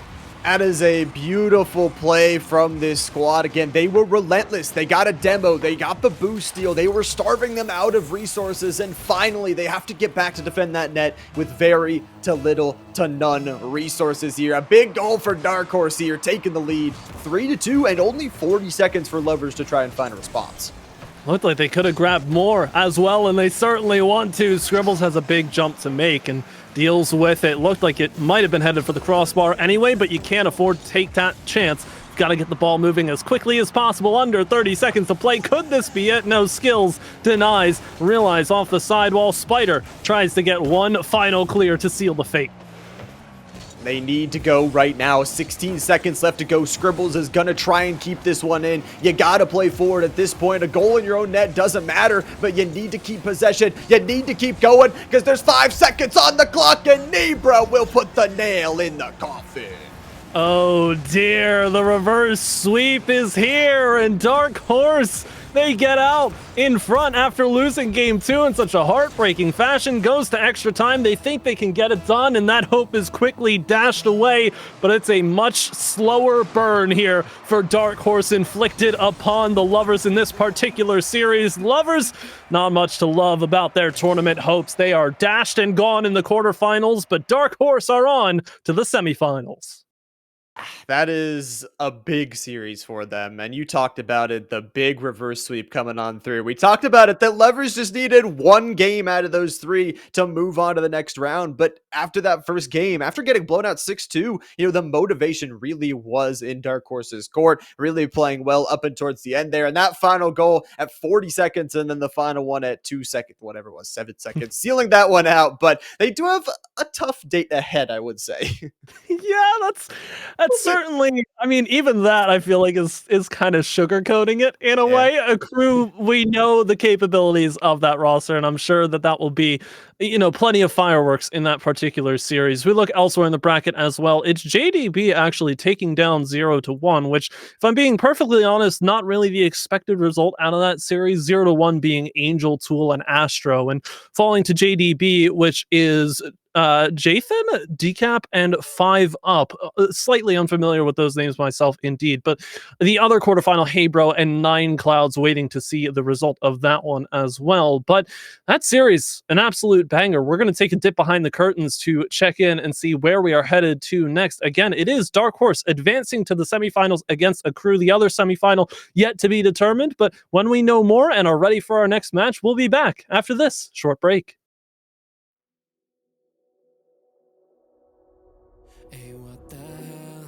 That is a beautiful play from this squad. Again, they were relentless. They got a demo. They got the boost steal. They were starving them out of resources. And finally, they have to get back to defend that net with very to little to none resources here. A big goal for Dark Horse here, taking the lead 3-2 and only 40 seconds for Lovers to try and find a response. Looked like they could have grabbed more as well, and they certainly want to. Scribbles has a big jump to make and deals with it. Looked like it might have been headed for the crossbar anyway, but you can't afford to take that chance. Got to get the ball moving as quickly as possible. Under 30 seconds to play. Could this be it? No. Skills denies. Realize off the sidewall. Spider tries to get one final clear to seal the fate. They need to go right now. 16 seconds left to go. Scribbles is going to try and keep this one in. You got to play forward at this point. A goal in your own net doesn't matter, but you need to keep possession. You need to keep going because there's 5 seconds on the clock, and Nebra will put the nail in the coffin. Oh dear, the reverse sweep is here, and Dark Horse, they get out in front after losing game 2 in such a heartbreaking fashion. Goes to extra time. They think they can get it done, and that hope is quickly dashed away, but it's a much slower burn here for Dark Horse inflicted upon the Lovers in this particular series. Lovers, not much to love about their tournament hopes. They are dashed and gone in the quarterfinals, but Dark Horse are on to the semifinals. That is a big series for them, and you talked about it, the big reverse sweep coming on through. We talked about it, that Lovers just needed one game out of those 3 to move on to the next round, but after that first game, after getting blown out 6-2, the motivation really was in Dark Horse's court, really playing well up and towards the end there, and that final goal at 40 seconds, and then the final one at 2 seconds, whatever it was, 7 seconds, sealing that one out, but they do have a tough date ahead, I would say. Yeah, that's That's certainly, I mean, even that I feel like is kind of sugarcoating it in a Yeah. way. A crew, we know the capabilities of that roster, and I'm sure that that will be, plenty of fireworks in that particular series. We look elsewhere in the bracket as well. It's JDB actually taking down 0-1, which, if I'm being perfectly honest, not really the expected result out of that series. 0-1 being Angel, Tool, and Astro, and falling to JDB, which is Jathan, Decap, and 5UP. Slightly unfamiliar with those names myself, indeed. But the other quarterfinal, Hey Bro, and 9 Clouds waiting to see the result of that one as well. But that series, an absolute banger. We're going to take a dip behind the curtains to check in and see where we are headed to next. Again, it is Dark Horse advancing to the semifinals against a crew. The other semifinal yet to be determined. But when we know more and are ready for our next match, we'll be back after this short break. Hey, what the hell?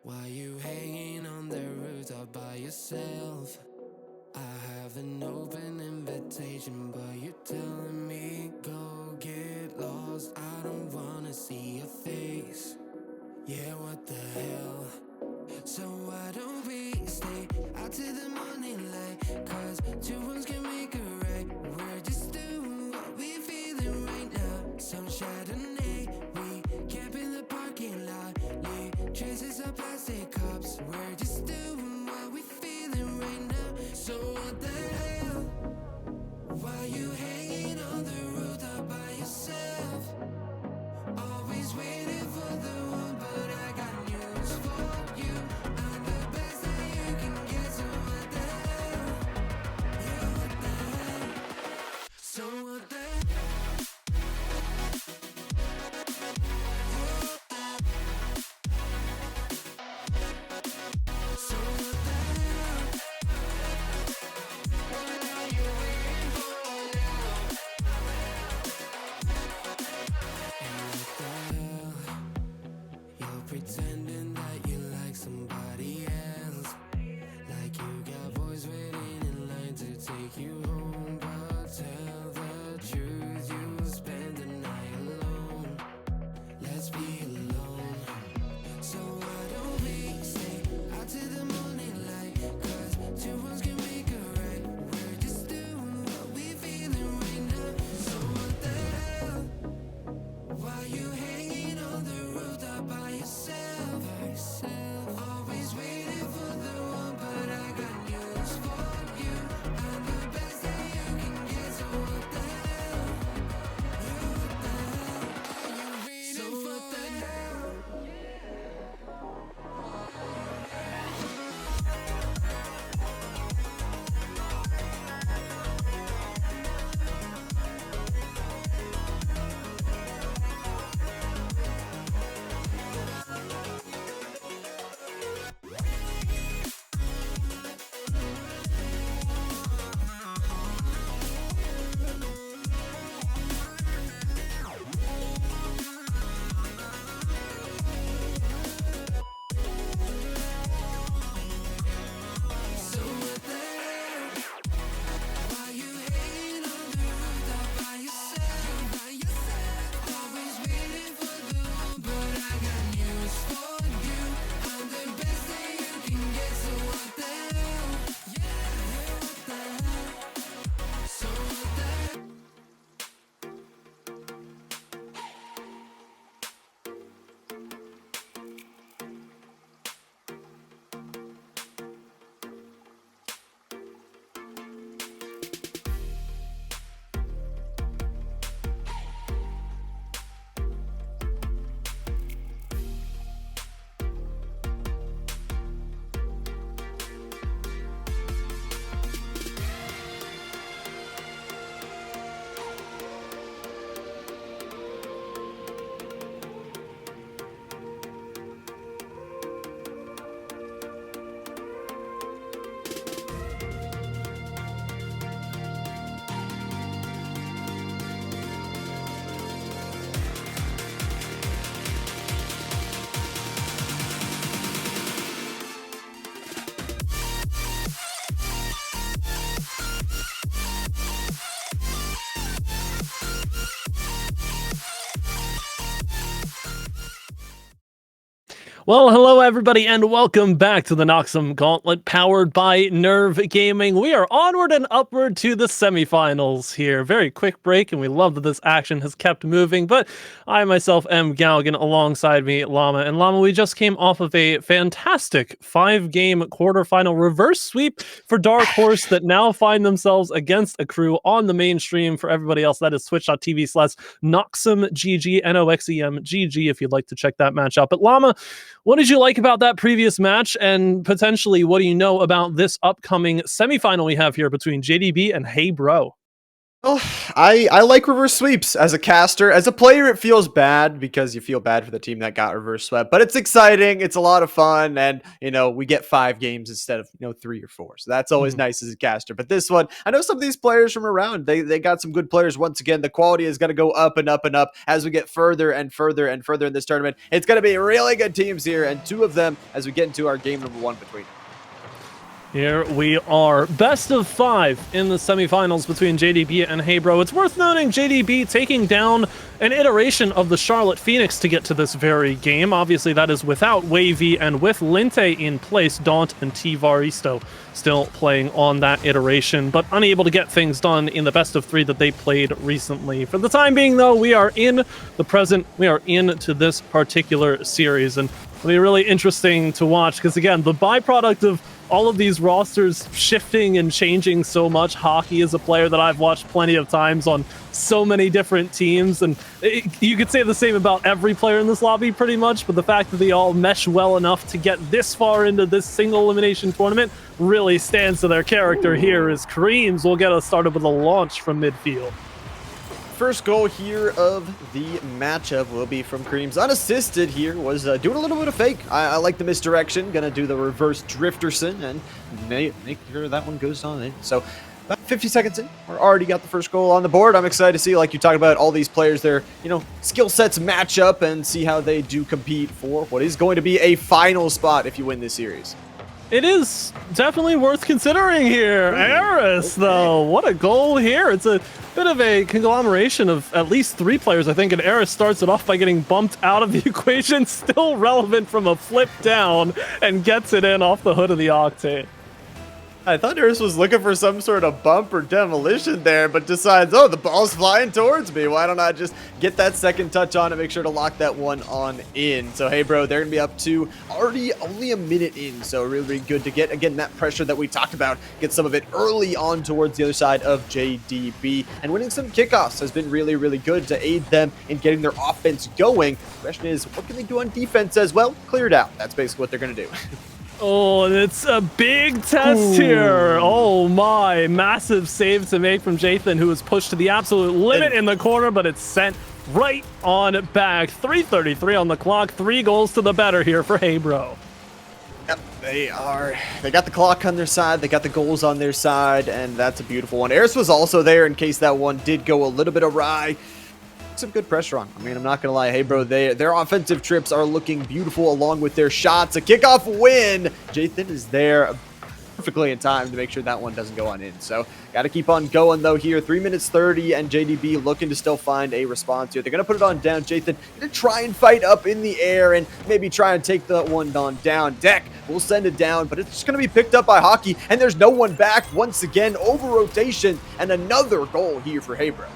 Why you hanging on the rooftop by yourself? I have an open invitation, but you're telling me go get lost. I don't wanna see your face. Yeah, what the hell? So why don't we stay out to the morning light? Cause two wrongs can make a right. We're just doing what we feeling right now. Some Chardonnay, we camp in the parking lot. Leave traces of plastic cups. We're just doing what we feeling right now. So what the hell? Why you hanging on Well, hello everybody, and welcome back to the Noxem Gauntlet, powered by Nerve Gaming. We are onward and upward to the semifinals here. Very quick break, and we love that this action has kept moving, but I myself am Galgan, alongside me, Llama. And Llama, we just came off of a fantastic 5-game quarterfinal reverse sweep for Dark Horse that now find themselves against a crew on the mainstream. For everybody else, that is twitch.tv/Noxem GG, Noxem GG, if you'd like to check that match out. But Llama, what did you like about that previous match, and potentially what do you know about this upcoming semifinal we have here between JDB and Hey Bro? Oh, I like reverse sweeps as a caster. As a player, it feels bad because you feel bad for the team that got reverse swept, but it's exciting. It's a lot of fun. And, we get 5 games instead of, 3 or 4. So that's always nice as a caster. But this one, I know some of these players from around, they got some good players. Once again, the quality is going to go up and up and up as we get further and further and further in this tournament. It's going to be really good teams here, and 2 of them as we get into our game number 1 between them. Here we are, best of 5 in the semifinals between JDB and Hey Bro. It's worth noting JDB taking down an iteration of the Charlotte Phoenix to get to this very game. Obviously, that is without Wavy and with Linte in place, Daunt and T-Varisto still playing on that iteration, but unable to get things done in the best of 3 that they played recently. For the time being, though, we are in the present. We are into this particular series, and it'll be really interesting to watch because, again, the byproduct of all of these rosters shifting and changing so much. Hockey is a player that I've watched plenty of times on so many different teams, and you could say the same about every player in this lobby pretty much, but the fact that they all mesh well enough to get this far into this single elimination tournament really stands to their character. Here as Kareems will get us started with a launch from midfield. First goal here of the matchup will be from Kareems. Unassisted here, was doing a little bit of fake. I like the misdirection. Gonna do the reverse Drifterson and make sure that one goes on in. So about 50 seconds in, we're already got the first goal on the board. I'm excited to see, like you talked about, all these players, their skill sets match up and see how they do compete for what is going to be a final spot if you win this series. It is definitely worth considering here. Eris, though, what a goal here. It's a bit of a conglomeration of at least 3 players, I think, and Eris starts it off by getting bumped out of the equation, still relevant from a flip down, and gets it in off the hood of the Octane. I thought Eris was looking for some sort of bump or demolition there, but decides, oh, the ball's flying towards me. Why don't I just get that second touch on and make sure to lock that one on in? So, Hey Bro, they're going to be up to already only a minute in. So really, really good to get, again, that pressure that we talked about, get some of it early on towards the other side of JDB. And winning some kickoffs has been really, really good to aid them in getting their offense going. The question is, what can they do on defense as well? Clear it out. That's basically what they're going to do. Oh, and it's a big test here. Oh my, massive save to make from Jathan, who was pushed to the absolute limit in the corner, but it's sent right on back. 3:33 on the clock, 3 goals to the better here for Hey Bro. Yep, they got the clock on their side, they got the goals on their side, and that's a beautiful one. Eris was also there in case that one did go a little bit awry. Some good pressure on. I mean, I'm not gonna lie. Hey Bro, their offensive trips are looking beautiful along with their shots. A kickoff win. Jathan is there perfectly in time to make sure that one doesn't go on in. So got to keep on going though here. 3 minutes 30, and JDB looking to still find a response here. They're gonna put it on down. Jathan gonna try and fight up in the air and maybe try and take that one on down. Deck will send it down, but it's just gonna be picked up by Hockey, and there's no one back once again. Over rotation, and another goal here for Hey Bro.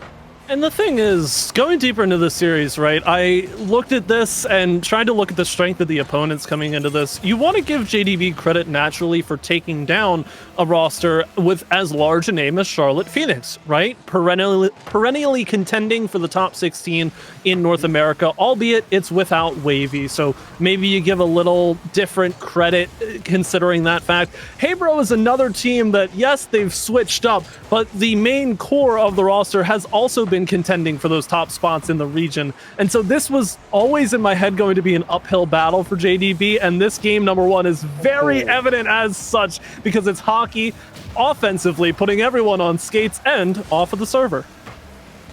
And the thing is, going deeper into this series, right, I looked at this and tried to look at the strength of the opponents coming into this. You want to give JDB credit naturally for taking down a roster with as large a name as Charlotte Phoenix, right? Perennially contending for the top 16 in North America, albeit it's without Wavy. So maybe you give a little different credit considering that fact. Hey Bro is another team that, yes, they've switched up, but the main core of the roster has also been contending for those top spots in the region. And so this was always in my head going to be an uphill battle for JDB, and this game number 1 is very evident as such because it's Hockey offensively putting everyone on skates and off of the server.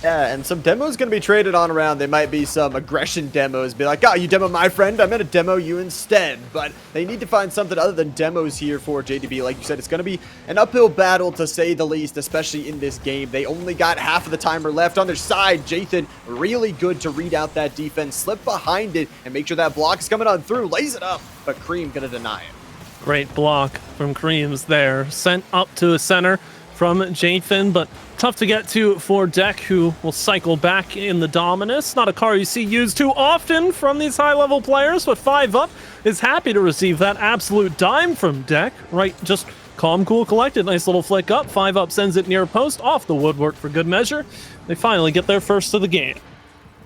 Yeah, and some demos going to be traded on around. There might be some aggression demos. Be like, oh, you demo my friend? I'm going to demo you instead. But they need to find something other than demos here for JDB. Like you said, it's going to be an uphill battle to say the least, especially in this game. They only got half of the timer left on their side. Jathan, really good to read out that defense, slip behind it, and make sure that block is coming on through. Lays it up, but Cream going to deny it. Great block from Creams there. Sent up to the center from Jathan, but tough to get to for Deck, who will cycle back in the Dominus. Not a car you see used too often from these high-level players, but 5 Up is happy to receive that absolute dime from Deck. Right, just calm, cool, collected. Nice little flick up. 5 Up sends it near post, off the woodwork for good measure. They finally get their first of the game.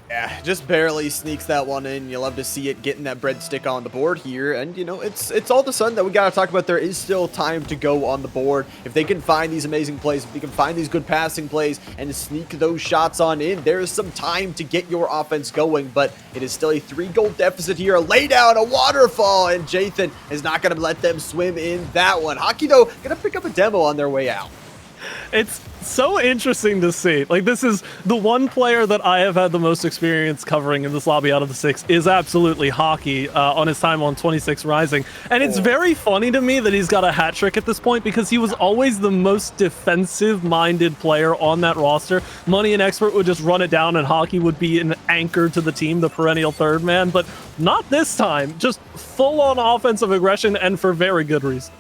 Yeah, just barely sneaks that one in. You love to see it getting that breadstick on the board here. And, you know, it's all of a sudden that we got to talk about there is still time to go on the board. If they can find these amazing plays, if they can find these good passing plays and sneak those shots on in, there is some time to get your offense going. But it is still a 3-goal deficit here. A lay down, a waterfall, and Jathan is not going to let them swim in that one. Hockey, though, going to pick up a demo on their way out. It's so interesting to see. Like, this is the one player that I have had the most experience covering in this lobby out of the 6 is absolutely Hockey on his time on 26 Rising. And it's very funny to me that he's got a hat trick at this point because he was always the most defensive-minded player on that roster. Money and Expert would just run it down and Hockey would be an anchor to the team, the perennial third man. But not this time. Just full-on offensive aggression and for very good reason.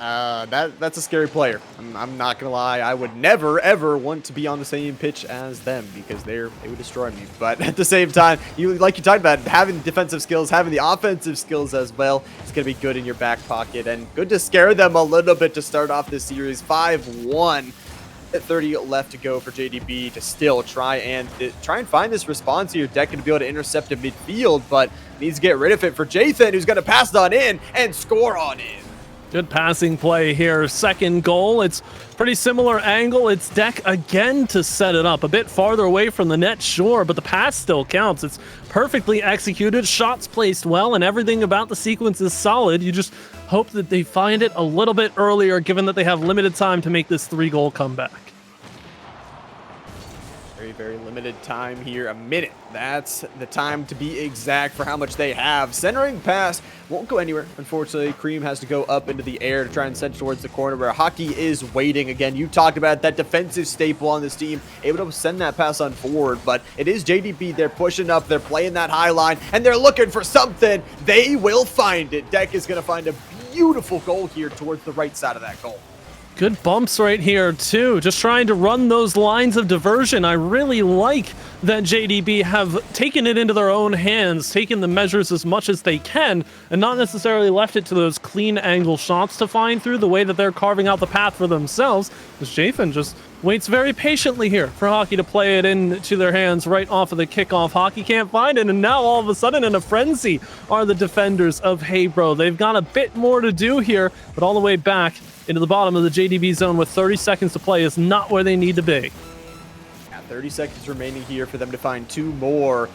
That's a scary player. I'm not gonna lie. I would never ever want to be on the same pitch as them because they would destroy me. But at the same time, like you talked about, having the defensive skills, having the offensive skills as well, it's gonna be good in your back pocket and good to scare them a little bit to start off this series. 5-1. 30 left to go for JDB to still try and find this response here. Deck to be able to intercept at midfield, but needs to get rid of it for Jathan, who's gonna pass it on in and score on in. Good passing play here. Second goal. It's pretty similar angle. It's Deck again to set it up. A bit farther away from the net, sure, but the pass still counts. It's perfectly executed, shots placed well, and everything about the sequence is solid. You just hope that they find it a little bit earlier, given that they have limited time to make this 3-goal comeback. Very limited time here. A minute. That's the time to be exact for how much they have. Centering pass won't go anywhere. Unfortunately, Cream has to go up into the air to try and send towards the corner where Hockey is waiting. Again, you talked about that defensive staple on this team, able to send that pass on forward, but it is JDB. They're pushing up. They're playing that high line, and they're looking for something. They will find it. Deck is going to find a beautiful goal here towards the right side of that goal. Good bumps right here, too. Just trying to run those lines of diversion. I really like that JDB have taken it into their own hands, taken the measures as much as they can, and not necessarily left it to those clean angle shots to find through the way that they're carving out the path for themselves. Because Jathan just waits very patiently here for Hockey to play it into their hands right off of the kickoff. Hockey can't find it, and now all of a sudden in a frenzy are the defenders of Hey Bro. They've got a bit more to do here, but all the way back into the bottom of the JDB zone with 30 seconds to play is not where they need to be. 30 seconds remaining here for them to find 2 more.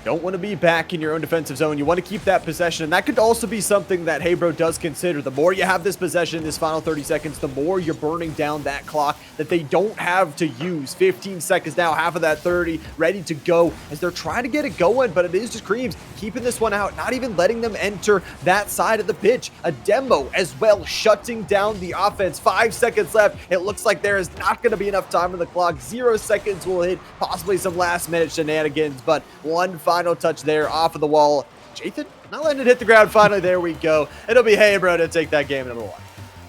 Don't want to be back in your own defensive zone. You want to keep that possession, and that could also be something that Hey Bro does consider. The more you have this possession in this final 30 seconds, the more you're burning down that clock that they don't have to use. 15 seconds now, half of that 30, ready to go as they're trying to get it going, but it is just Creams keeping this one out, not even letting them enter that side of the pitch. A demo as well, shutting down the offense. 5 seconds left. It looks like there is not going to be enough time on the clock. 0 seconds will hit, possibly some last-minute shenanigans, but one final touch there off of the wall. Jathan not letting it hit the ground. Finally, there we go. It'll be Hey Bro to take that game number 1.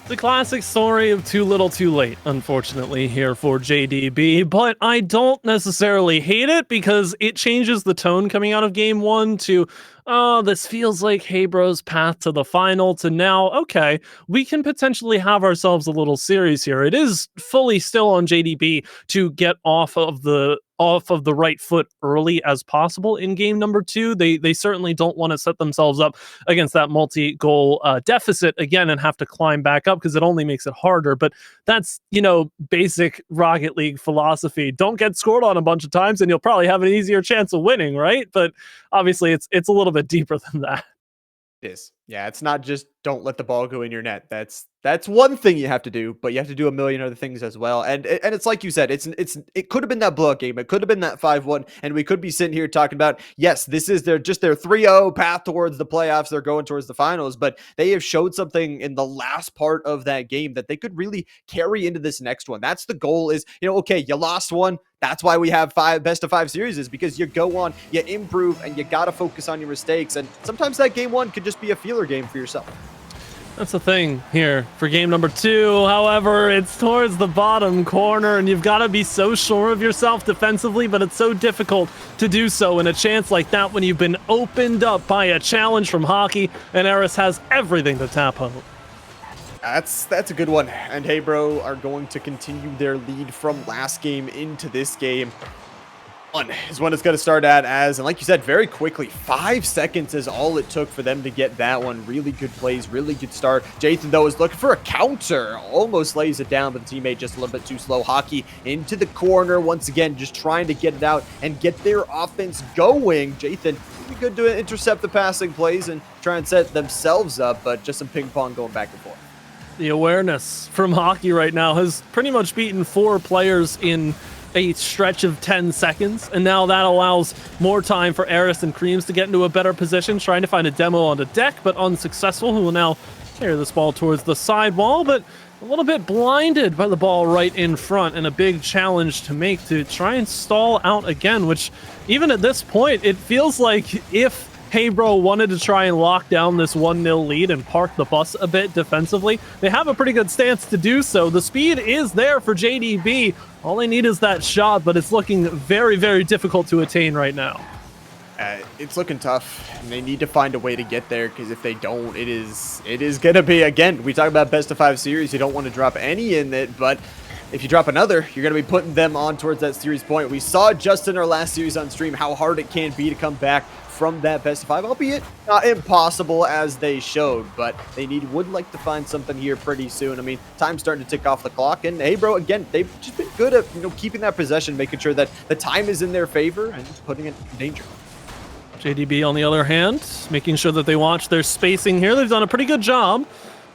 The classic story of too little too late, unfortunately, here for JDB, but I don't necessarily hate it because it changes the tone coming out of game 1 to, oh, this feels like Hey Bro's path to the final, to now, okay, we can potentially have ourselves a little series here. It is fully still on JDB to get off of the right foot early as possible in game number 2. They certainly don't want to set themselves up against that multi-goal deficit again and have to climb back up because it only makes it harder. But that's, you know, basic Rocket League philosophy. Don't get scored on a bunch of times and you'll probably have an easier chance of winning, right? But obviously it's a little bit deeper than that. It is. Yeah, it's not just don't let the ball go in your net. That's one thing you have to do, but you have to do a million other things as well. And it's like you said, it could have been that blowout game. It could have been that 5-1, and we could be sitting here talking about, yes, this is their 3-0 path towards the playoffs. They're going towards the finals, but they have showed something in the last part of that game that they could really carry into this next one. That's the goal is, okay, you lost one. That's why we have best of 5 series, is because you go on, you improve, and you got to focus on your mistakes. And sometimes that game 1 could just be a feeler game for yourself. That's the thing here for game number 2. However, it's towards the bottom corner, and you've got to be so sure of yourself defensively, but it's so difficult to do so in a chance like that when you've been opened up by a challenge from Hockey, and Eris has everything to tap home. That's a good one. And Hey Bro are going to continue their lead from last game into this game. One is when it's going to start at, and like you said, very quickly, 5 seconds is all it took for them to get that one. Really good plays, really good start. Jathan, though, is looking for a counter. Almost lays it down, but the teammate just a little bit too slow. Hockey into the corner. Once again, just trying to get it out and get their offense going. Jathan, really good to intercept the passing plays and try and set themselves up, but just some ping pong going back and forth. The awareness from Hockey right now has pretty much beaten 4 players in a stretch of 10 seconds, and now that allows more time for Eris and Creams to get into a better position, trying to find a demo on the deck, but unsuccessful, who will now carry this ball towards the sidewall, but a little bit blinded by the ball right in front, and a big challenge to make to try and stall out again, which even at this point, it feels like if Hey Bro wanted to try and lock down this 1-0 lead and park the bus a bit defensively, they have a pretty good stance to do so. The speed is there for JDB. All they need is that shot, but it's looking very, very difficult to attain right now. It's looking tough, and they need to find a way to get there, because if they don't, it is going to be, again, we talk about best of 5 series. You don't want to drop any in it, but if you drop another, you're going to be putting them on towards that series point. We saw just in our last series on stream how hard it can be to come back from that best of 5, albeit not impossible as they showed, but they would like to find something here pretty soon. I mean, time's starting to tick off the clock, and Hey Bro, again, they've just been good at keeping that possession, making sure that the time is in their favor and putting it in danger. JDB, on the other hand, making sure that they watch their spacing here. They've done a pretty good job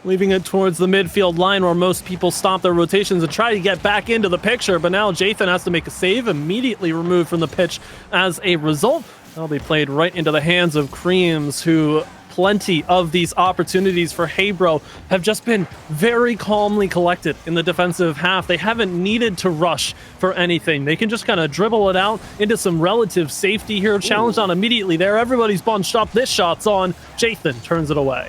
leaving it towards the midfield line where most people stop their rotations and try to get back into the picture, but now Jathan has to make a save, immediately removed from the pitch as a result. That'll be played right into the hands of Creams, who plenty of these opportunities for Hey Bro have just been very calmly collected in the defensive half. They haven't needed to rush for anything. They can just kind of dribble it out into some relative safety here. Challenge on immediately there. Everybody's bunched up. This shot's on. Jathan turns it away.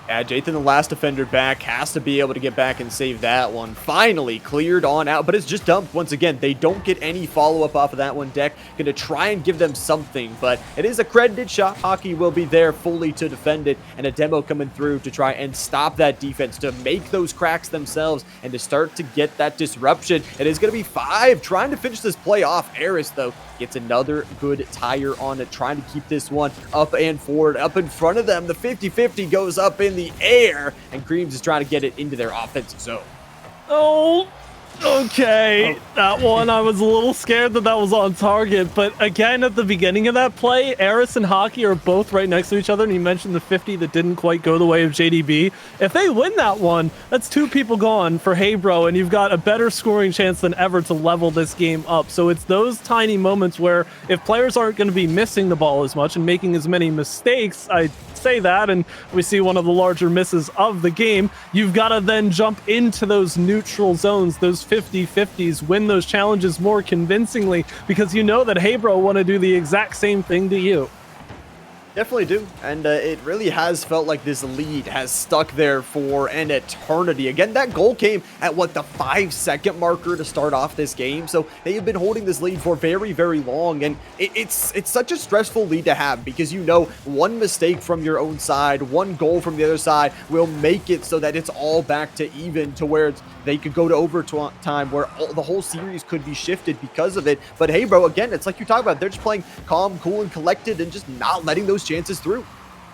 Yeah, Jathan, the last defender back, has to be able to get back and save that one. Finally cleared on out, but it's just dumped once again. They don't get any follow-up off of that one. Deck going to try and give them something, but it is a credited shot. Hockey will be there fully to defend it, and a demo coming through to try and stop that defense, to make those cracks themselves, and to start to get that disruption. It is going to be 5, trying to finish this play off. Eris, though, gets another good tire on it, trying to keep this one up and forward, up in front of them. The 50-50 goes up in the air, and Creams is trying to get it into their offensive zone. Oh, okay. That one, I was a little scared that was on target, but again, at the beginning of that play, Eris and Hockey are both right next to each other, and you mentioned the 50 that didn't quite go the way of JDB. If they win that one, that's 2 people gone for Hey Bro, and you've got a better scoring chance than ever to level this game up. So it's those tiny moments where if players aren't going to be missing the ball as much and making as many mistakes, I say that, and we see one of the larger misses of the game, you've got to then jump into those neutral zones, those 50-50s, win those challenges more convincingly, because you know that Hey Bro want to do the exact same thing to you. Definitely do, and it really has felt like this lead has stuck there for an eternity. Again, that goal came at, what, the 5-second marker to start off this game, so they have been holding this lead for very, very long, and it's such a stressful lead to have, because you know one mistake from your own side, one goal from the other side will make it so that it's all back to even, to where they could go to overtime, where the whole series could be shifted because of it. But Hey Bro, again, it's like you talk about, they're just playing calm, cool, and collected, and just not letting those chances through.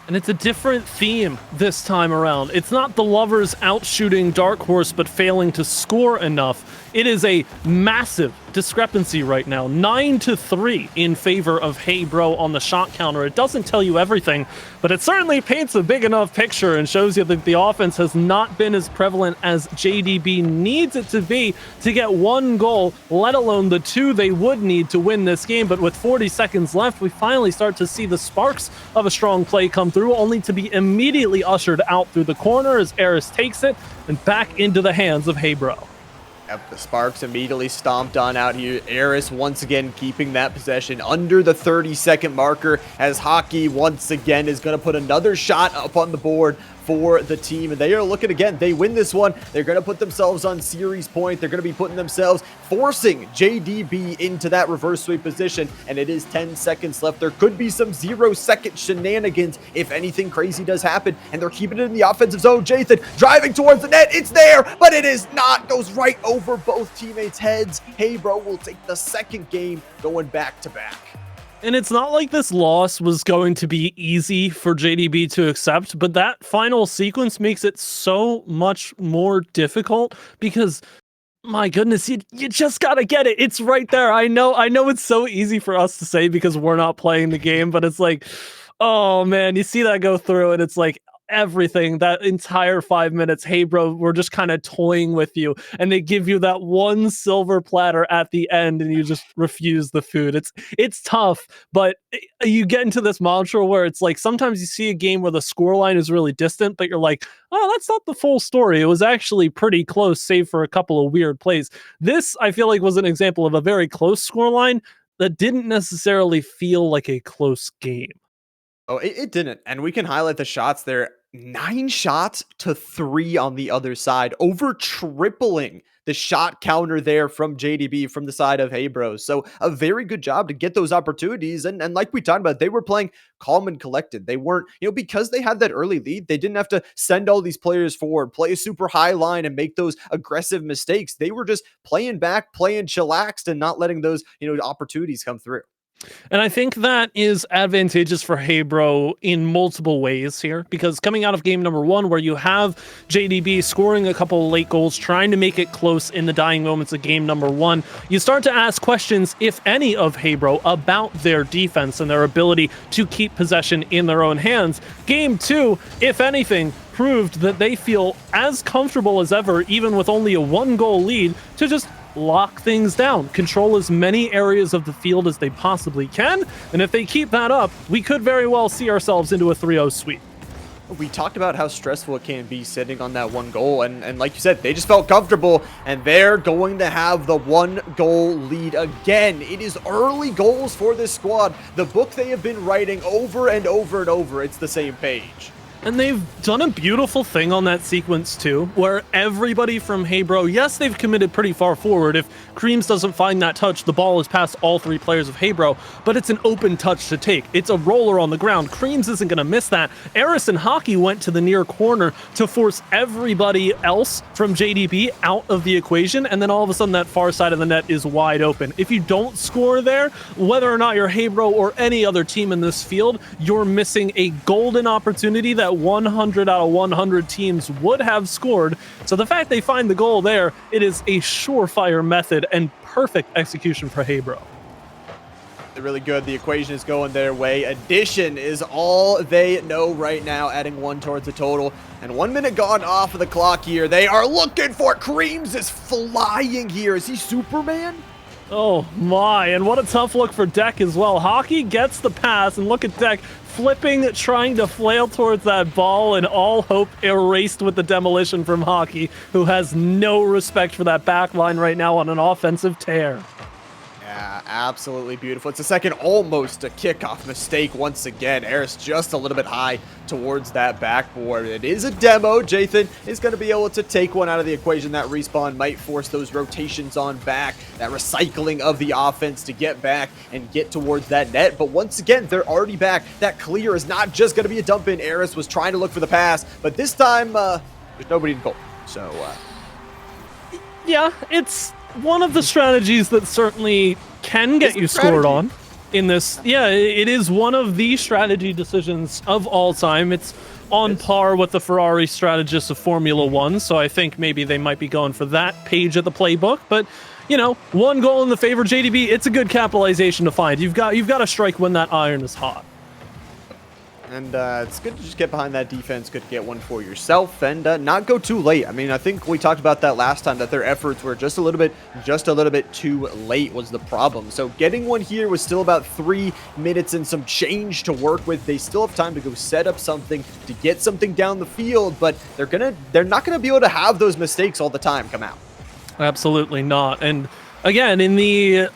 And it's a different theme this time around. It's not the lovers out shooting Dark Horse but failing to score enough. It is a massive discrepancy right now. 9-3 in favor of Hey Bro on the shot counter. It doesn't tell you everything, but it certainly paints a big enough picture and shows you that the offense has not been as prevalent as JDB needs it to be to get one goal, let alone the two they would need to win this game. But with 40 seconds left, we finally start to see the sparks of a strong play come through, only to be immediately ushered out through the corner as Eris takes it and back into the hands of Hey Bro. Yep, the Sparks immediately stomped on out here. Eris once again keeping that possession under the 30-second marker as Hockey once again is going to put another shot up on the board for the team. And they are looking again. They win this one. They're going to put themselves on series point. They're going to be putting themselves, forcing JDB into that reverse sweep position. And it is 10 seconds left. There could be some 0-second shenanigans if anything crazy does happen. And they're keeping it in the offensive zone. Jathan driving towards the net. It's there, but it is not. Goes right over both teammates' heads. Hey Bro will take the second game going back to back. And it's not like this loss was going to be easy for JDB to accept, but that final sequence makes it so much more difficult because, my goodness, you just gotta get it. It's right there. I know it's so easy for us to say because we're not playing the game, but it's like, oh man, you see that go through and it's like, everything that entire 5 minutes, Hey Bro, we're just kind of toying with you, and they give you that one silver platter at the end and you just refuse the food. It's tough, but you get into this mantra where it's like sometimes you see a game where the scoreline is really distant, but you're like, oh, that's not the full story. It was actually pretty close, save for a couple of weird plays. This, I feel like, was an example of a very close scoreline that didn't necessarily feel like a close game. Oh, it didn't. And we can highlight the shots there. 9 shots to 3 on the other side, over tripling the shot counter there from JDB from the side of Hey Bros. So a very good job to get those opportunities. And like we talked about, they were playing calm and collected. They weren't, because they had that early lead, they didn't have to send all these players forward, play a super high line and make those aggressive mistakes. They were just playing back, playing chillaxed and not letting those, opportunities come through. And I think that is advantageous for Hey Bro in multiple ways here, because coming out of game number 1, where you have JDB scoring a couple of late goals, trying to make it close in the dying moments of game number 1, you start to ask questions, if any, of Hey Bro about their defense and their ability to keep possession in their own hands. Game 2, if anything, proved that they feel as comfortable as ever, even with only a 1-goal lead, to just lock things down, control as many areas of the field as they possibly can, and if they keep that up, we could very well see ourselves into a 3-0 sweep. We talked about how stressful it can be sitting on that 1 goal, and like you said, they just felt comfortable, and they're going to have the 1-goal lead again. It is early goals for this squad. The book they have been writing over and over and over, it's the same page. And they've done a beautiful thing on that sequence too, where everybody from Hey Bro, yes, they've committed pretty far forward. If Creams doesn't find that touch, the ball is past all 3 players of Hey Bro, but it's an open touch to take. It's a roller on the ground. Creams isn't going to miss that. Eris and Hockey went to the near corner to force everybody else from JDB out of the equation, and then all of a sudden that far side of the net is wide open. If you don't score there, whether or not you're Hey Bro or any other team in this field, you're missing a golden opportunity that 100 out of 100 teams would have scored. So the fact they find the goal there, it is a surefire method and perfect execution for Hey Bro. They're really good. The equation is going their way. Addition is all they know right now, adding 1 towards the total. And 1 minute gone off of the clock here. They are looking for Creams is flying here. Is he Superman? Oh my, and what a tough look for Deck as well. Hockey gets the pass, and look at Deck flipping, trying to flail towards that ball, and all hope erased with the demolition from Hockey, who has no respect for that back line right now on an offensive tear. Yeah, absolutely beautiful. It's a second, almost a kickoff mistake once again. Eris just a little bit high towards that backboard. It is a demo. Jathan is going to be able to take one out of the equation. That respawn might force those rotations on back, that recycling of the offense to get back and get towards that net. But once again, they're already back. That clear is not just going to be a dump in. Eris was trying to look for the pass, but this time there's nobody in goal. So, yeah, it's one of the strategies that certainly can get you scored on in this. Yeah, it is one of the strategy decisions of all time. It's on par with the Ferrari strategists of Formula 1, so I think maybe they might be going for that page of the playbook. But one goal in the favor JDB, it's a good capitalization to find. You've got to strike when that iron is hot. And it's good to just get behind that defense, good to get one for yourself, and not go too late. I mean, I think we talked about that last time, that their efforts were just a little bit too late was the problem. So getting one here was still about 3 minutes and some change to work with. They still have time to go set up something, to get something down the field, but they're not gonna be able to have those mistakes all the time come out. Absolutely not. And again, in the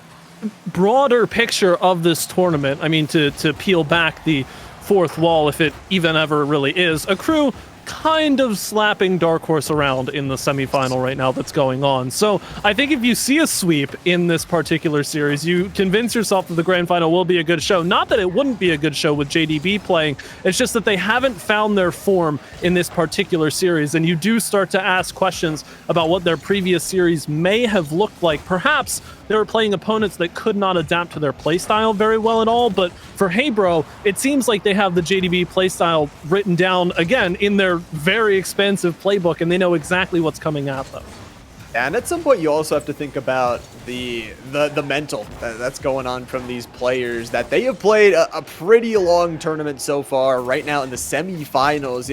broader picture of this tournament, I mean, to peel back the fourth wall, if it even ever really is, a crew kind of slapping Dark Horse around in the semifinal right now that's going on. So I think if you see a sweep in this particular series, you convince yourself that the grand final will be a good show. Not that it wouldn't be a good show with JDB playing, it's just that they haven't found their form in this particular series, and you do start to ask questions about what their previous series may have looked like. Perhaps they were playing opponents that could not adapt to their playstyle very well at all, but for Hey Bro, it seems like they have the JDB playstyle written down, again, in their very expansive playbook, and they know exactly what's coming at them. And at some point, you also have to think about the mental that's going on from these players, that they have played a pretty long tournament so far. Right now in the semifinals,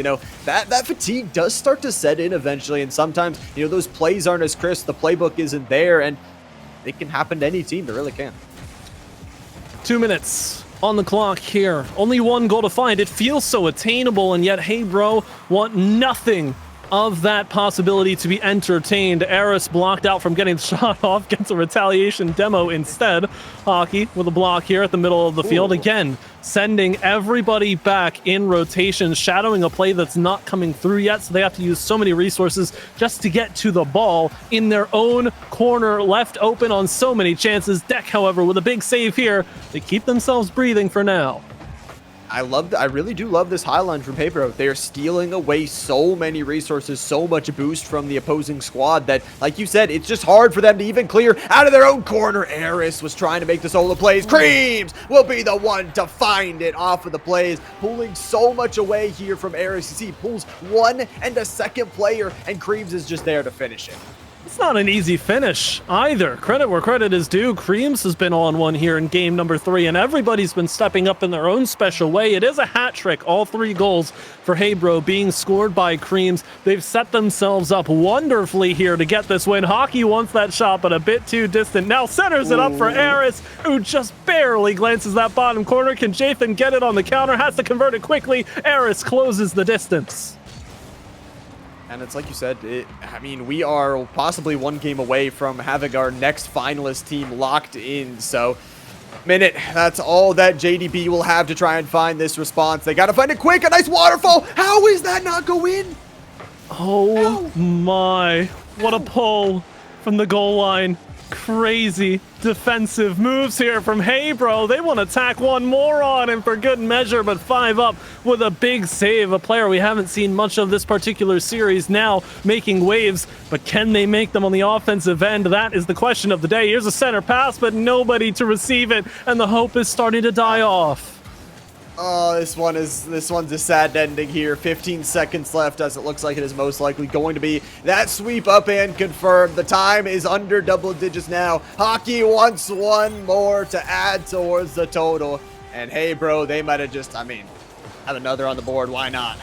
that fatigue does start to set in eventually, and sometimes, those plays aren't as crisp, the playbook isn't there, and it can happen to any team. It really can. 2 minutes on the clock here. Only one goal to find. It feels so attainable, and yet Hey Bro want nothing of that possibility to be entertained. Eris blocked out from getting the shot off, gets a retaliation demo instead. Hockey with a block here at the middle of the field. Again, sending everybody back in rotation, shadowing a play that's not coming through yet, so they have to use so many resources just to get to the ball in their own corner, left open on so many chances. Deck, however, with a big save here, they keep themselves breathing for now. I really do love this high line from Hey Bro. They're stealing away so many resources, so much boost from the opposing squad that, like you said, it's just hard for them to even clear out of their own corner. Eris was trying to make the solo plays. Creams will be the one to find it off of the plays, pulling so much away here from Eris. You see, he pulls one and a second player, and Creams is just there to finish it. It's not an easy finish either. Credit where credit is due. Creams has been on one here in game number 3, and everybody's been stepping up in their own special way. It is a hat trick. All 3 goals for Hey Bro being scored by Creams. They've set themselves up wonderfully here to get this win. Hockey wants that shot, but a bit too distant. Now centers it up for Eris, who just barely glances that bottom corner. Can Jathan get it on the counter? Has to convert it quickly. Eris closes the distance. And it's like you said, we are possibly one game away from having our next finalist team locked in. So, minute, that's all that JDB will have to try and find this response. They got to find it quick. A nice waterfall. How is that not go in? Oh my, what a pull from the goal line. Crazy defensive moves here from Hey Bro. They want to tack one more on, and for good measure, but 5 up with a big save. A player we haven't seen much of this particular series, now making waves, but can they make them on the offensive end? That is the question of the day. Here's a center pass, but nobody to receive it, and the hope is starting to die off. Oh, this one's a sad ending here. 15 seconds left, as it looks like it is most likely going to be that sweep up and confirmed. The time is under double digits now. Hockey wants one more to add towards the total. And Hey Bro, they might have just, have another on the board. Why not?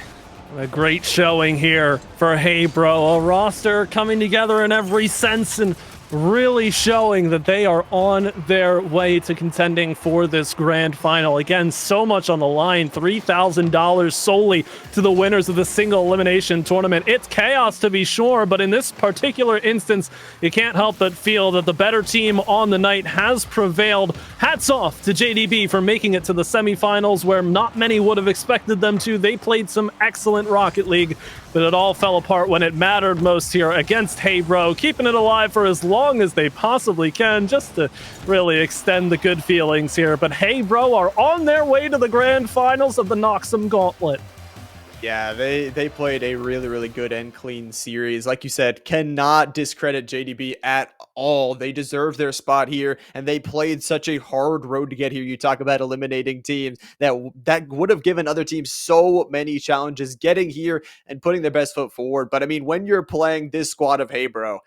A great showing here for Hey Bro. A roster coming together in every sense and really showing that they are on their way to contending for this grand final. Again, so much on the line. $3,000 solely to the winners of the single-elimination tournament. It's chaos, to be sure, but in this particular instance, you can't help but feel that the better team on the night has prevailed. Hats off to JDB for making it to the semifinals, where not many would have expected them to. They played some excellent Rocket League, but it all fell apart when it mattered most here against Hey Bro, keeping it alive for as long as they possibly can, just to really extend the good feelings here. But Hey Bro are on their way to the grand finals of the Noxem Gauntlet. Yeah, they played a really, really good and clean series. Like you said, cannot discredit JDB at all. They deserve their spot here, and they played such a hard road to get here. You talk about eliminating teams that would have given other teams so many challenges getting here and putting their best foot forward. But when you're playing this squad of Hey Bro,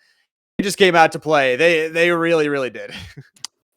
just came out to play. They really, really did.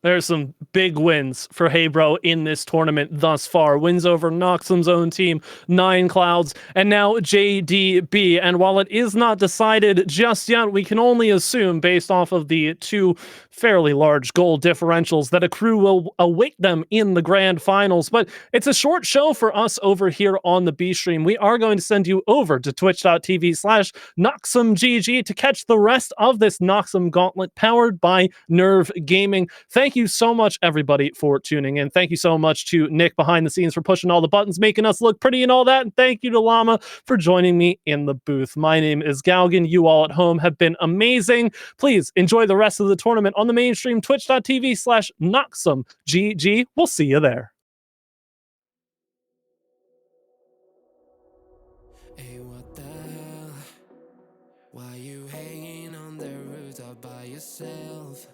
There's some big wins for Hey Bro in this tournament thus far. Wins over Noxem's own team, 9 Clouds, and now JDB. And while it is not decided just yet, we can only assume, based off of the 2 fairly large goal differentials, that a crew will await them in the grand finals. But it's a short show for us over here on the B stream. We are going to send you over to twitch.tv/NoxemGG to catch the rest of this Noxem Gauntlet powered by Nerve Gaming. Thank you so much, everybody, for tuning in. Thank you so much to Nick behind the scenes for pushing all the buttons, making us look pretty and all that. And thank you to Llama for joining me in the booth. My name is Galgan. You all at home have been amazing. Please enjoy the rest of the tournament on the mainstream, twitch.tv/NoxemGG. We'll see you there. Hey, what the hell? Why you hanging on the rooftop by yourself?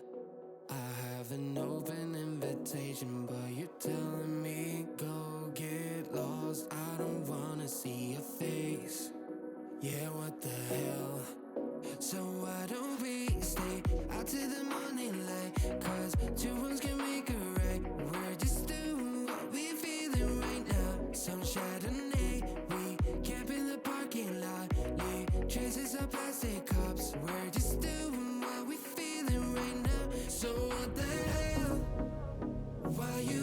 I have an open invitation, but you're telling me go get lost. I don't wanna see your face. Yeah, what the hell? So why don't we stay out to the morning light? Cause 2 wrongs can make a right. We're just doing what we feeling right now. Some Chardonnay, we camp in the parking lot. Leave traces of plastic cups. We're just doing what we feeling right now. So what the hell? Why you